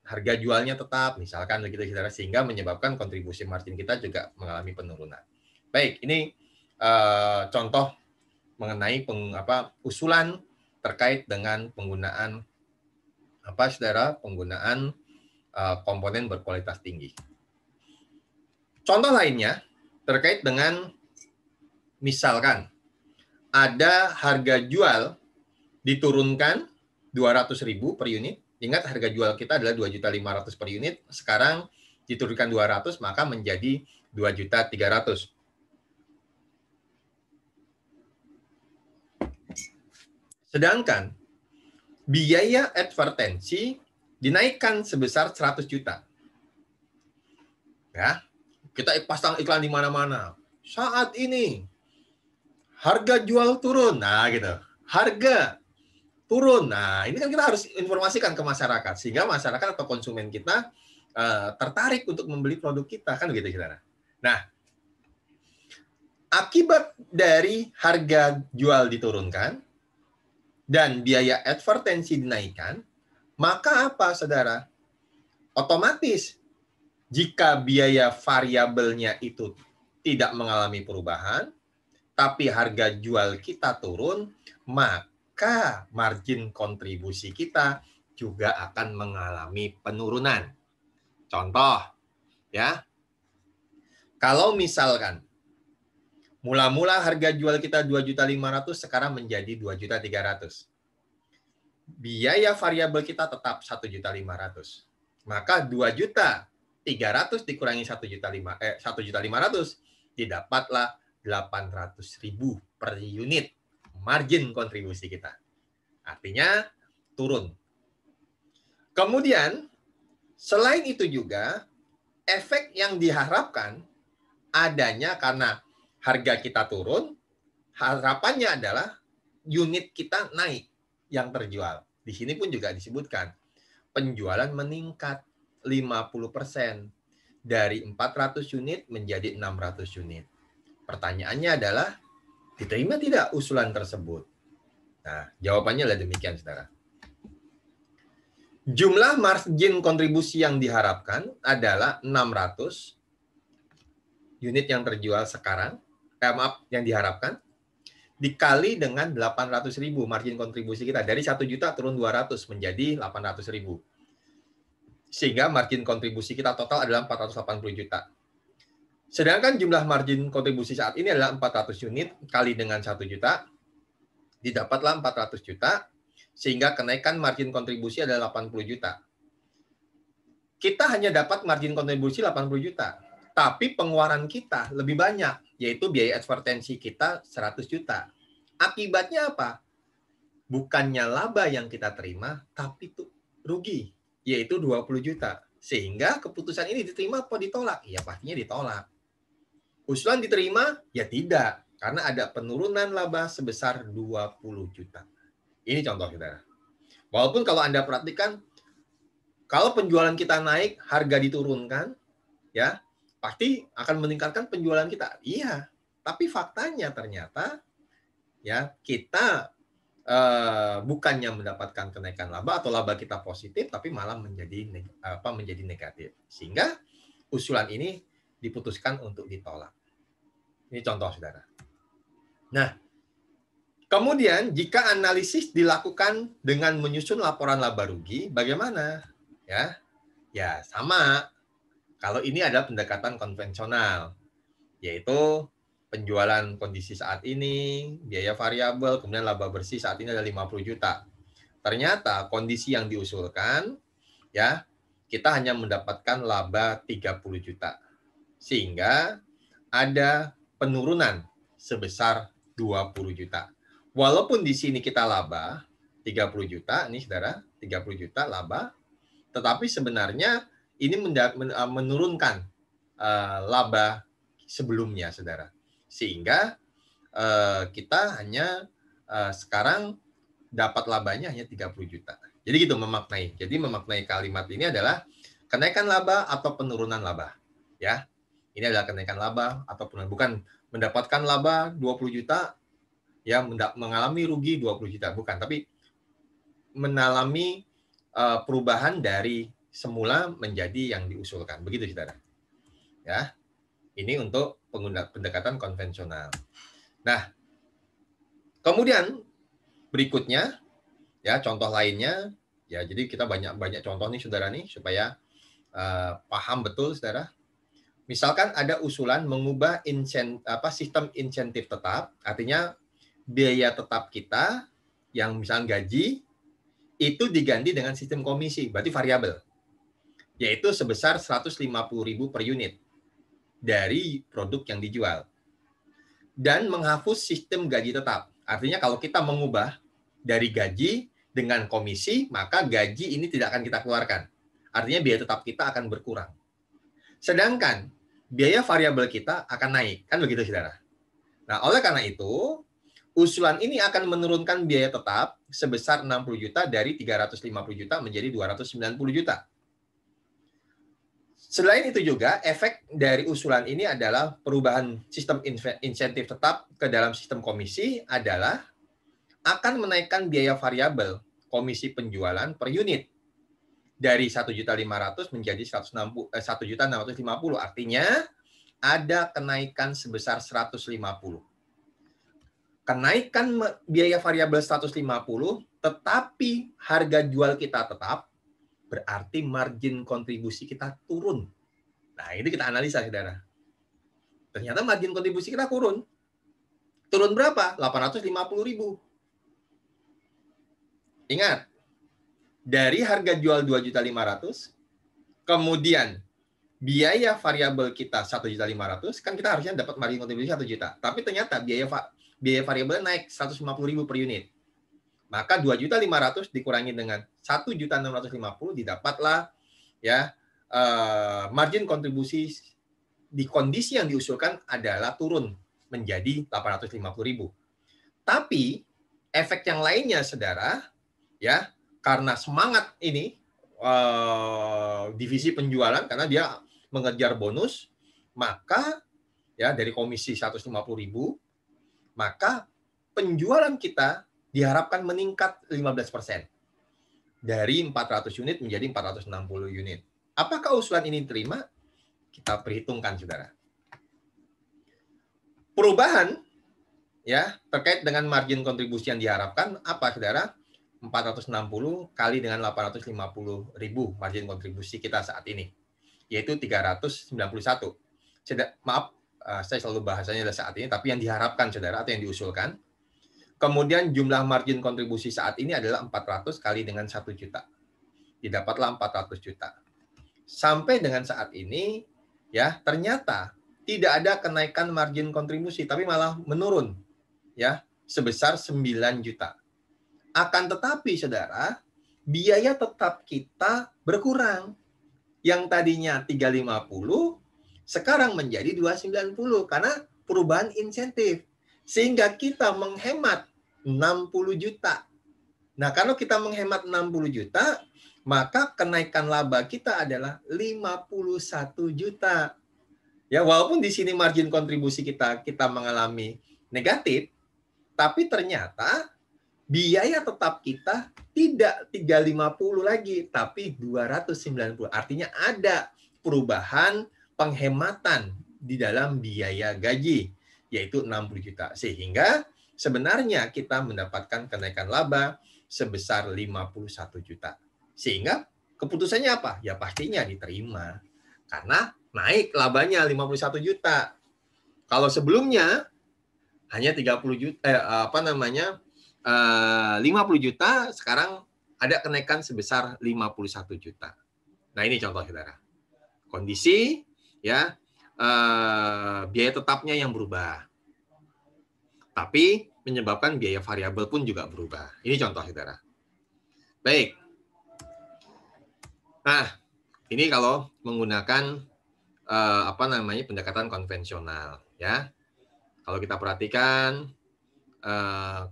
harga jualnya tetap, misalkan begitu, saudara, sehingga menyebabkan kontribusi margin kita juga mengalami penurunan. Baik, ini contoh mengenai usulan terkait dengan penggunaan penggunaan komponen berkualitas tinggi. Contoh lainnya terkait dengan misalkan ada harga jual diturunkan 200.000 per unit. Ingat harga jual kita adalah 2.500.000 per unit. Sekarang diturunkan 200, maka menjadi 2.300.000. Sedangkan biaya advertensi dinaikkan sebesar 100 juta. Ya, kita pasang iklan di mana-mana. Saat ini harga jual turun. Nah, gitu. Harga turun. Nah, ini kan kita harus informasikan ke masyarakat sehingga masyarakat atau konsumen kita tertarik untuk membeli produk kita, kan begitu, saudara. Nah, akibat dari harga jual diturunkan dan biaya advertensi dinaikkan, Maka apa, saudara? Otomatis, jika biaya variabelnya itu tidak mengalami perubahan, tapi harga jual kita turun, maka margin kontribusi kita juga akan mengalami penurunan. Contoh, ya, kalau misalkan mula-mula harga jual kita 2.500.000 sekarang menjadi 2.300.000. Biaya variabel kita tetap 1.500.000. Maka 2.300.000 dikurangi 1.500.000 didapatlah 800.000 per unit margin kontribusi kita. Artinya turun. Kemudian selain itu juga efek yang diharapkan adanya karena harga kita turun, harapannya adalah unit kita naik yang terjual. Di sini pun juga disebutkan penjualan meningkat 50% dari 400 unit menjadi 600 unit. Pertanyaannya adalah diterima tidak usulan tersebut? Nah, jawabannya adalah demikian, saudara. Jumlah margin kontribusi yang diharapkan adalah 600 unit yang terjual sekarang, yang diharapkan, dikali dengan 800.000 margin kontribusi kita. Dari 1 juta turun 200 menjadi 800.000. Sehingga margin kontribusi kita total adalah 480 juta. Sedangkan jumlah margin kontribusi saat ini adalah 400 unit kali dengan 1 juta, didapatlah 400 juta, sehingga kenaikan margin kontribusi adalah 80 juta. Kita hanya dapat margin kontribusi 80 juta, tapi pengeluaran kita lebih banyak, yaitu biaya advertensi kita 100 juta. Akibatnya apa? Bukannya laba yang kita terima, tapi itu rugi, yaitu 20 juta. Sehingga keputusan ini diterima atau ditolak? Ya pastinya ditolak. Usulan diterima? Ya tidak, karena ada penurunan laba sebesar 20 juta. Ini contoh, saudara. Walaupun kalau Anda perhatikan, kalau penjualan kita naik, harga diturunkan, ya pasti akan meningkatkan penjualan kita. Iya, tapi faktanya ternyata ya kita bukannya mendapatkan kenaikan laba atau laba kita positif, tapi malah menjadi negatif. Sehingga usulan ini diputuskan untuk ditolak. Ini contoh, saudara. Nah, kemudian jika analisis dilakukan dengan menyusun laporan laba rugi, bagaimana? Ya sama. Kalau ini adalah pendekatan konvensional, yaitu penjualan kondisi saat ini, biaya variabel, kemudian laba bersih saat ini ada 50 juta. Ternyata kondisi yang diusulkan, ya kita hanya mendapatkan laba 30 juta. Sehingga ada penurunan sebesar 20 juta. Walaupun di sini kita laba 30 juta, ini saudara, 30 juta laba, tetapi sebenarnya ini menurunkan laba sebelumnya, saudara. Sehingga kita hanya sekarang dapat labanya hanya 30 juta. Jadi gitu memaknai. Jadi memaknai kalimat ini adalah kenaikan laba atau penurunan laba. Ya, ini adalah kenaikan laba atau penurunan. Bukan mendapatkan laba 20 juta, ya mengalami rugi 20 juta. Bukan, tapi mengalami perubahan dari semula menjadi yang diusulkan. Begitu, saudara. Ya, ini untuk pendekatan konvensional. Nah, kemudian berikutnya, ya contoh lainnya, ya jadi kita banyak contoh nih, saudara nih, supaya paham betul, saudara. Misalkan ada usulan mengubah sistem insentif tetap, artinya biaya tetap kita yang misalnya gaji itu diganti dengan sistem komisi, berarti variabel, yaitu sebesar 150.000 per unit dari produk yang dijual. Dan menghapus sistem gaji tetap. Artinya kalau kita mengubah dari gaji dengan komisi, maka gaji ini tidak akan kita keluarkan. Artinya biaya tetap kita akan berkurang. Sedangkan biaya variabel kita akan naik. Kan begitu, saudara? Nah, oleh karena itu, usulan ini akan menurunkan biaya tetap sebesar 60 juta dari 350 juta menjadi 290 juta. Selain itu juga, efek dari usulan ini adalah perubahan sistem insentif tetap ke dalam sistem komisi adalah akan menaikkan biaya variabel komisi penjualan per unit dari 1.500.000 menjadi 1.650.000. Artinya ada kenaikan sebesar 150. Kenaikan biaya variabel 150, tetapi harga jual kita tetap, berarti margin kontribusi kita turun. Nah, itu kita analisa, saudara. Ternyata margin kontribusi kita turun. Turun berapa? 850.000. Ingat, dari harga jual 2.500.000, kemudian biaya variabel kita 1.500.000, kan kita harusnya dapat margin kontribusi 1 juta. Tapi ternyata biaya variabel naik 150.000 per unit. Maka 2.500.000 dikurangi dengan 1.650.000, didapatlah ya margin kontribusi di kondisi yang diusulkan adalah turun menjadi 850.000. Tapi efek yang lainnya, saudara, ya, karena semangat ini divisi penjualan, karena dia mengejar bonus, maka ya dari komisi 150.000, maka penjualan kita diharapkan meningkat 15%. Dari 400 unit menjadi 460 unit. Apakah usulan ini diterima? Kita perhitungkan, saudara. Perubahan ya terkait dengan margin kontribusi yang diharapkan apa, saudara? 460 kali dengan 850.000 margin kontribusi kita saat ini, yaitu 391. Maaf, saya selalu bahasanya adalah saat ini, tapi yang diharapkan, saudara, atau yang diusulkan. Kemudian jumlah margin kontribusi saat ini adalah 400 kali dengan 1 juta. Didapatlah 400 juta. Sampai dengan saat ini, ya ternyata tidak ada kenaikan margin kontribusi, tapi malah menurun, ya sebesar 9 juta. Akan tetapi, saudara, biaya tetap kita berkurang. Yang tadinya 350, sekarang menjadi 290 karena perubahan insentif. Sehingga kita menghemat 60 juta. Nah, kalau kita menghemat 60 juta, maka kenaikan laba kita adalah 51 juta. Ya, walaupun di sini margin kontribusi kita mengalami negatif, tapi ternyata biaya tetap kita tidak 350 lagi, tapi 290. Artinya ada perubahan penghematan di dalam biaya gaji, yaitu 60 juta. Sehingga sebenarnya kita mendapatkan kenaikan laba sebesar 51 juta. Sehingga keputusannya apa? Ya pastinya diterima. Karena naik labanya 51 juta. Kalau sebelumnya hanya 30 juta 50 juta, sekarang ada kenaikan sebesar 51 juta. Nah, ini contoh, saudara. Kondisi ya biaya tetapnya yang berubah. Tapi menyebabkan biaya variabel pun juga berubah. Ini contoh, saudara. Baik. Nah, ini kalau menggunakan pendekatan konvensional, ya. Kalau kita perhatikan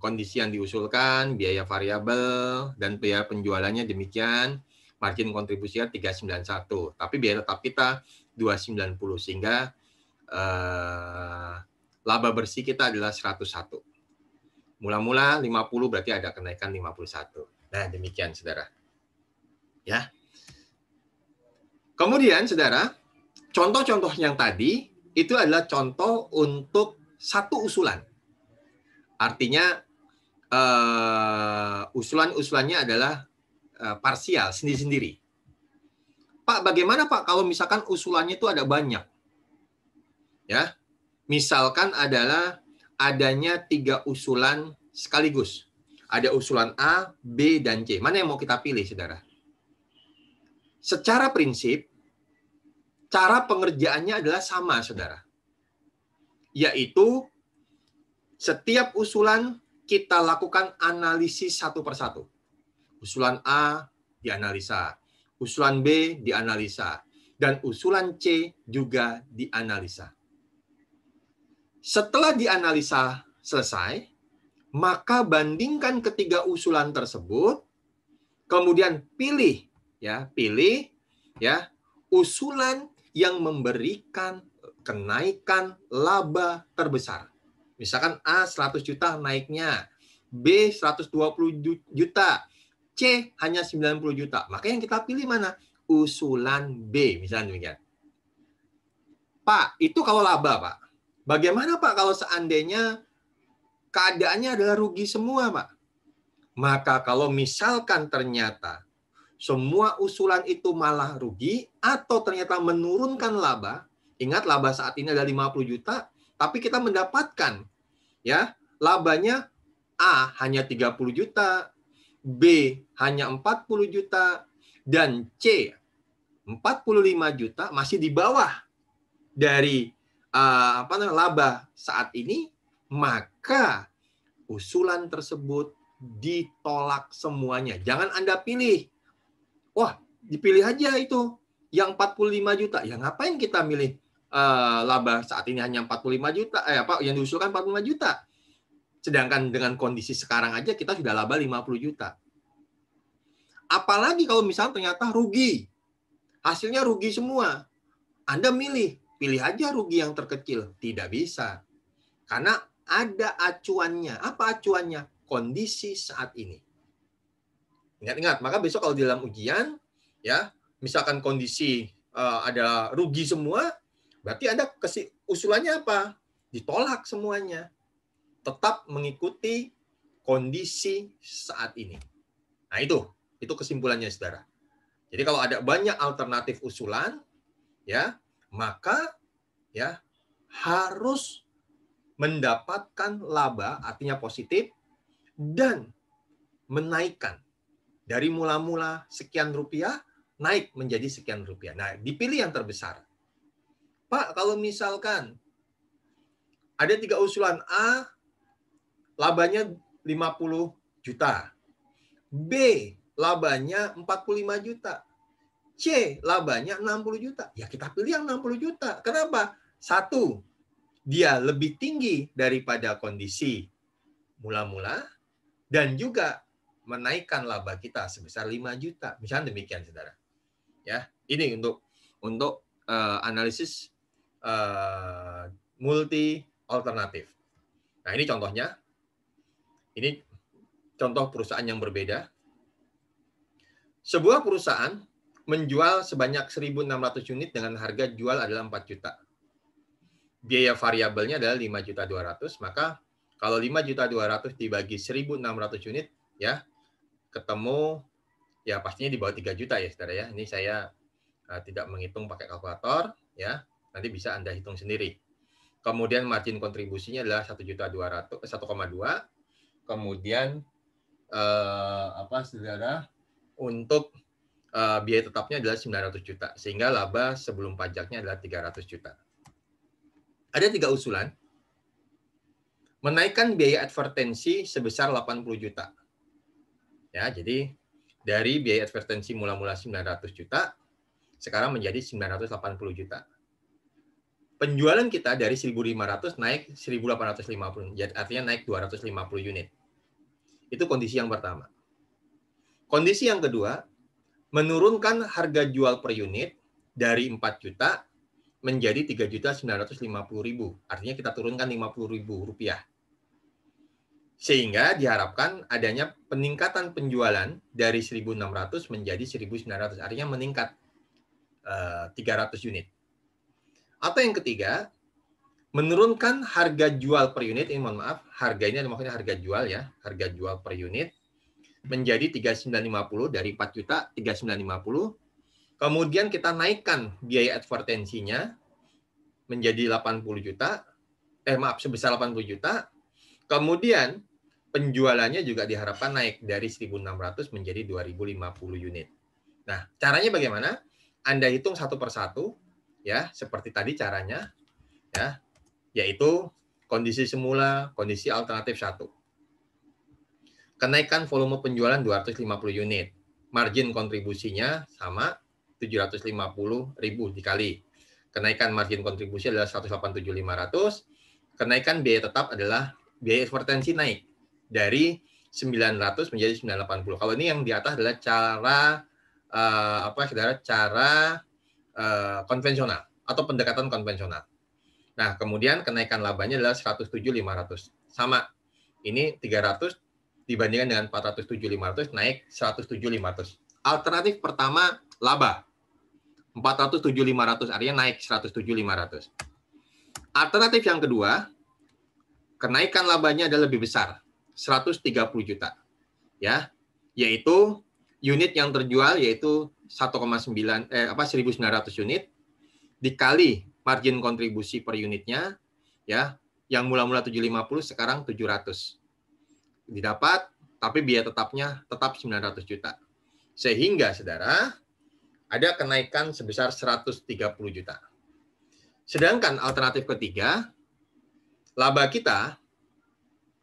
kondisi yang diusulkan, biaya variabel dan biaya penjualannya demikian, margin kontribusinya 391, tapi biaya tetap kita 290, sehingga laba bersih kita adalah 101. Mula-mula 50 berarti ada kenaikan 51. Nah, demikian, saudara. Ya. Kemudian, saudara, contoh-contoh yang tadi itu adalah contoh untuk satu usulan. Artinya usulan-usulannya adalah parsial, sendiri-sendiri. Pak, bagaimana Pak kalau misalkan usulannya itu ada banyak? Ya, misalkan adalah adanya 3 usulan sekaligus. Ada usulan A, B, dan C. Mana yang mau kita pilih, saudara? Secara prinsip, cara pengerjaannya adalah sama, saudara. Yaitu setiap usulan kita lakukan analisis satu persatu. Usulan A dianalisa, usulan B dianalisa, dan usulan C juga dianalisa. Setelah dianalisa selesai, maka bandingkan ketiga usulan tersebut, kemudian pilih usulan yang memberikan kenaikan laba terbesar. Misalkan A 100 juta naiknya, B 120 juta, C hanya 90 juta. Maka yang kita pilih mana? Usulan B, misalnya demikian. Pak, itu kalau laba, Pak. Bagaimana, Pak, kalau seandainya keadaannya adalah rugi semua, Pak? Maka kalau misalkan ternyata semua usulan itu malah rugi atau ternyata menurunkan laba, ingat laba saat ini ada 50 juta, tapi kita mendapatkan ya labanya A hanya 30 juta, B hanya 40 juta, dan C 45 juta, masih di bawah dari laba saat ini, maka usulan tersebut ditolak semuanya. Jangan Anda pilih. Wah, dipilih aja itu yang 45 juta. Ya ngapain kita milih laba saat ini hanya 45 juta, yang diusulkan 45 juta. Sedangkan dengan kondisi sekarang aja kita sudah laba 50 juta. Apalagi kalau misalnya ternyata rugi. Hasilnya rugi semua. Anda pilih aja rugi yang terkecil. Tidak bisa. Karena ada acuannya. Apa acuannya? Kondisi saat ini. Ingat-ingat, maka besok kalau di dalam ujian, ya, misalkan kondisi ada rugi semua, berarti Anda usulannya apa? Ditolak semuanya. Tetap mengikuti kondisi saat ini. Nah, itu kesimpulannya, saudara. Jadi kalau ada banyak alternatif usulan, ya, maka ya harus mendapatkan laba, artinya positif, dan menaikkan dari mula-mula sekian rupiah naik menjadi sekian rupiah. Nah, dipilih yang terbesar. Pak, kalau misalkan ada 3 usulan, A labanya 50 juta, B labanya 45 juta, C labanya 60 juta. Ya kita pilih yang 60 juta. Kenapa? Satu, dia lebih tinggi daripada kondisi mula-mula, dan juga menaikkan laba kita sebesar 5 juta. Misalnya demikian, saudara. Ya, ini untuk analisis multi alternatif. Nah, ini contohnya. Ini contoh perusahaan yang berbeda. Sebuah perusahaan menjual sebanyak 1.600 unit dengan harga jual adalah 4 juta. Biaya variabelnya adalah 5.200.000, maka kalau 5.200.000 dibagi 1.600 unit, ya, ketemu, ya pastinya di bawah 3 juta ya, saudara ya. Ini saya tidak menghitung pakai kalkulator, ya. Nanti bisa Anda hitung sendiri. Kemudian margin kontribusinya adalah 1.200.000, 1,2. Kemudian saudara, untuk biaya tetapnya adalah 900 juta, sehingga laba sebelum pajaknya adalah 300 juta. Ada 3 usulan. Menaikkan biaya advertensi sebesar 80 juta. Ya, jadi dari biaya advertensi mula-mula 900 juta, sekarang menjadi 980 juta. Penjualan kita dari 1.500 naik 1.850, artinya naik 250 unit. Itu kondisi yang pertama. Kondisi yang kedua, menurunkan harga jual per unit dari 4 juta menjadi 3.950.000. Artinya kita turunkan 50.000 rupiah. Sehingga diharapkan adanya peningkatan penjualan dari 1.600 menjadi 1.900. Artinya meningkat 300 unit. Atau yang ketiga, menurunkan harga jual per unit. Ini mohon maaf, harga ini maksudnya harga jual ya. Harga jual per unit menjadi 3.950 dari 4 juta 3.950. Kemudian kita naikkan biaya advertensinya menjadi 80 juta. Sebesar 80 juta. Kemudian penjualannya juga diharapkan naik dari 1.600 menjadi 2.050 unit. Nah, caranya bagaimana? Anda hitung satu persatu, ya, seperti tadi caranya, ya, yaitu kondisi semula, kondisi alternatif 1. Kenaikan volume penjualan 250 unit. Margin kontribusinya sama 750.000 dikali. Kenaikan margin kontribusi adalah 187.500. Kenaikan biaya tetap adalah biaya advertensi naik dari 900 menjadi 980. Kalau ini yang di atas adalah cara cara konvensional atau pendekatan konvensional. Nah, kemudian kenaikan labanya adalah 107.500. Sama. Ini 300 dibandingkan dengan 407.500 naik 107.500. Alternatif pertama laba 407.500 artinya naik 107.500. Alternatif yang kedua, kenaikan labanya adalah lebih besar, 130 juta. Ya, yaitu unit yang terjual yaitu 1,9 1.900 unit dikali margin kontribusi per unitnya, ya, yang mula-mula 750 sekarang 700. Didapat, tapi biaya tetapnya tetap 900 juta. Sehingga, saudara, ada kenaikan sebesar 130 juta. Sedangkan alternatif ketiga, laba kita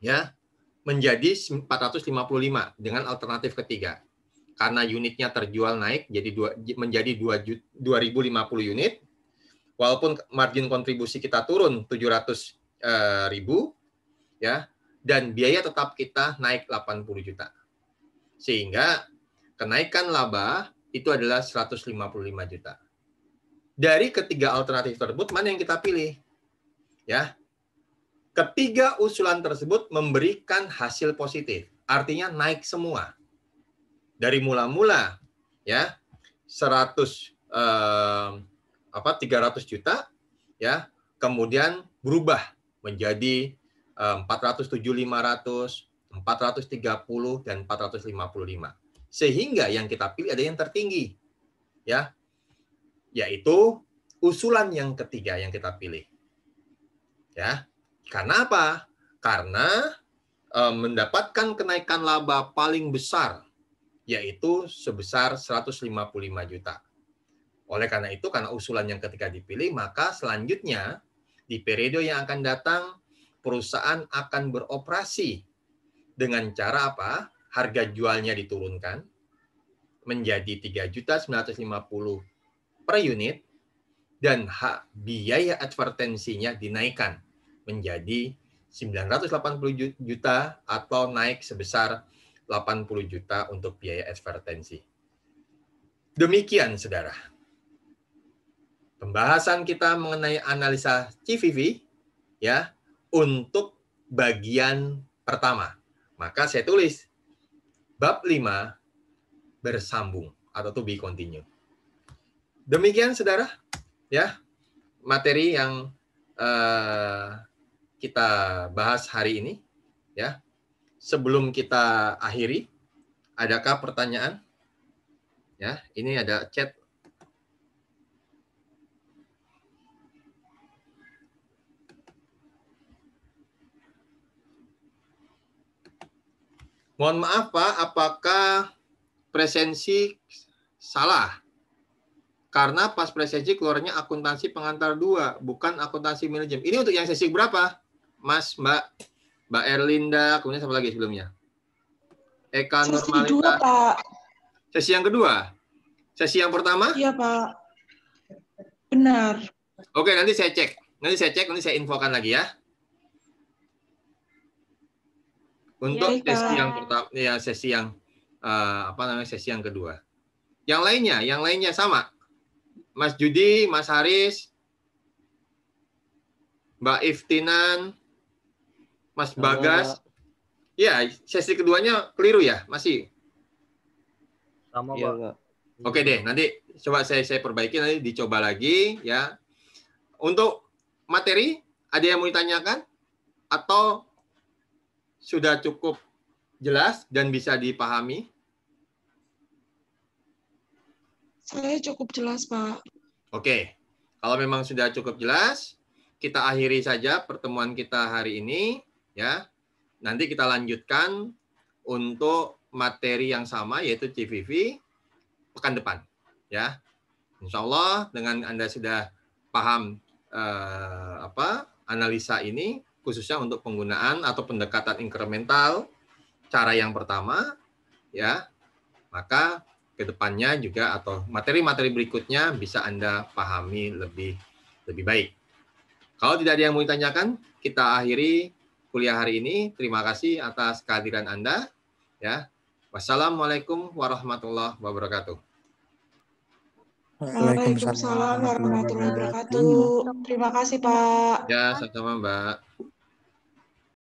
ya menjadi 455 dengan alternatif ketiga. Karena unitnya terjual naik menjadi 2.050 unit, walaupun margin kontribusi kita turun 700.000 ya, dan biaya tetap kita naik 80 juta. Sehingga kenaikan laba itu adalah 155 juta. Dari ketiga alternatif tersebut mana yang kita pilih? Ya. Ketiga usulan tersebut memberikan hasil positif, artinya naik semua. Dari mula-mula ya 300 juta ya, kemudian berubah menjadi 407.500, 430 dan 455. Sehingga yang kita pilih ada yang tertinggi ya, yaitu usulan yang ketiga yang kita pilih. Ya. Karena apa? Karena mendapatkan kenaikan laba paling besar, yaitu sebesar 155 juta. Oleh karena itu, karena usulan yang ketiga dipilih, maka selanjutnya di periode yang akan datang, perusahaan akan beroperasi dengan cara apa? Harga jualnya diturunkan menjadi 3.950 per unit, dan biaya advertensinya dinaikkan menjadi 980 juta atau naik sebesar 80 juta untuk biaya advertensi. Demikian, saudara. Pembahasan kita mengenai analisa CVV ya untuk bagian pertama. Maka saya tulis bab 5 bersambung atau to be continue. Demikian, saudara, ya materi yang kita bahas hari ini. Ya, sebelum kita akhiri, adakah pertanyaan? Ya, ini ada chat. Mohon maaf, Pak, apakah presensi salah? Karena pas presensi keluarnya akuntansi pengantar 2, bukan akuntansi manajemen. Ini untuk yang sesi berapa? Mas, Mbak Erlinda, kemudian siapa lagi sebelumnya? Eka Sesi Normalita. 2, Pak. Sesi yang kedua? Sesi yang pertama? Iya, Pak. Benar. Oke, nanti saya cek. Nanti saya infokan lagi ya. Untuk Baik, sesi Pak. yang pertama, ya sesi yang sesi yang kedua. Yang lainnya sama. Mas Judi, Mas Haris, Mbak Iftinan, Mas Bagas. Ya, sesi keduanya keliru ya, masih. Sama, Iya, Pak. Pak. Oke deh, nanti coba saya perbaiki, nanti dicoba lagi ya. Untuk materi, ada yang mau ditanyakan? Atau sudah cukup jelas dan bisa dipahami? Saya cukup jelas, Pak. Oke, kalau memang sudah cukup jelas, kita akhiri saja pertemuan kita hari ini. Ya, nanti kita lanjutkan untuk materi yang sama, yaitu CVV pekan depan. Ya, Insya Allah dengan Anda sudah paham analisa ini, khususnya untuk penggunaan atau pendekatan inkremental, cara yang pertama, ya, maka kedepannya juga atau materi-materi berikutnya bisa Anda pahami lebih baik. Kalau tidak ada yang mau ditanyakan, kita akhiri kuliah hari ini. Terima kasih atas kehadiran Anda. Ya, wassalamualaikum warahmatullahi wabarakatuh. Waalaikumsalam warahmatullahi wabarakatuh. Terima kasih, Pak. Ya, sama-sama, Mbak.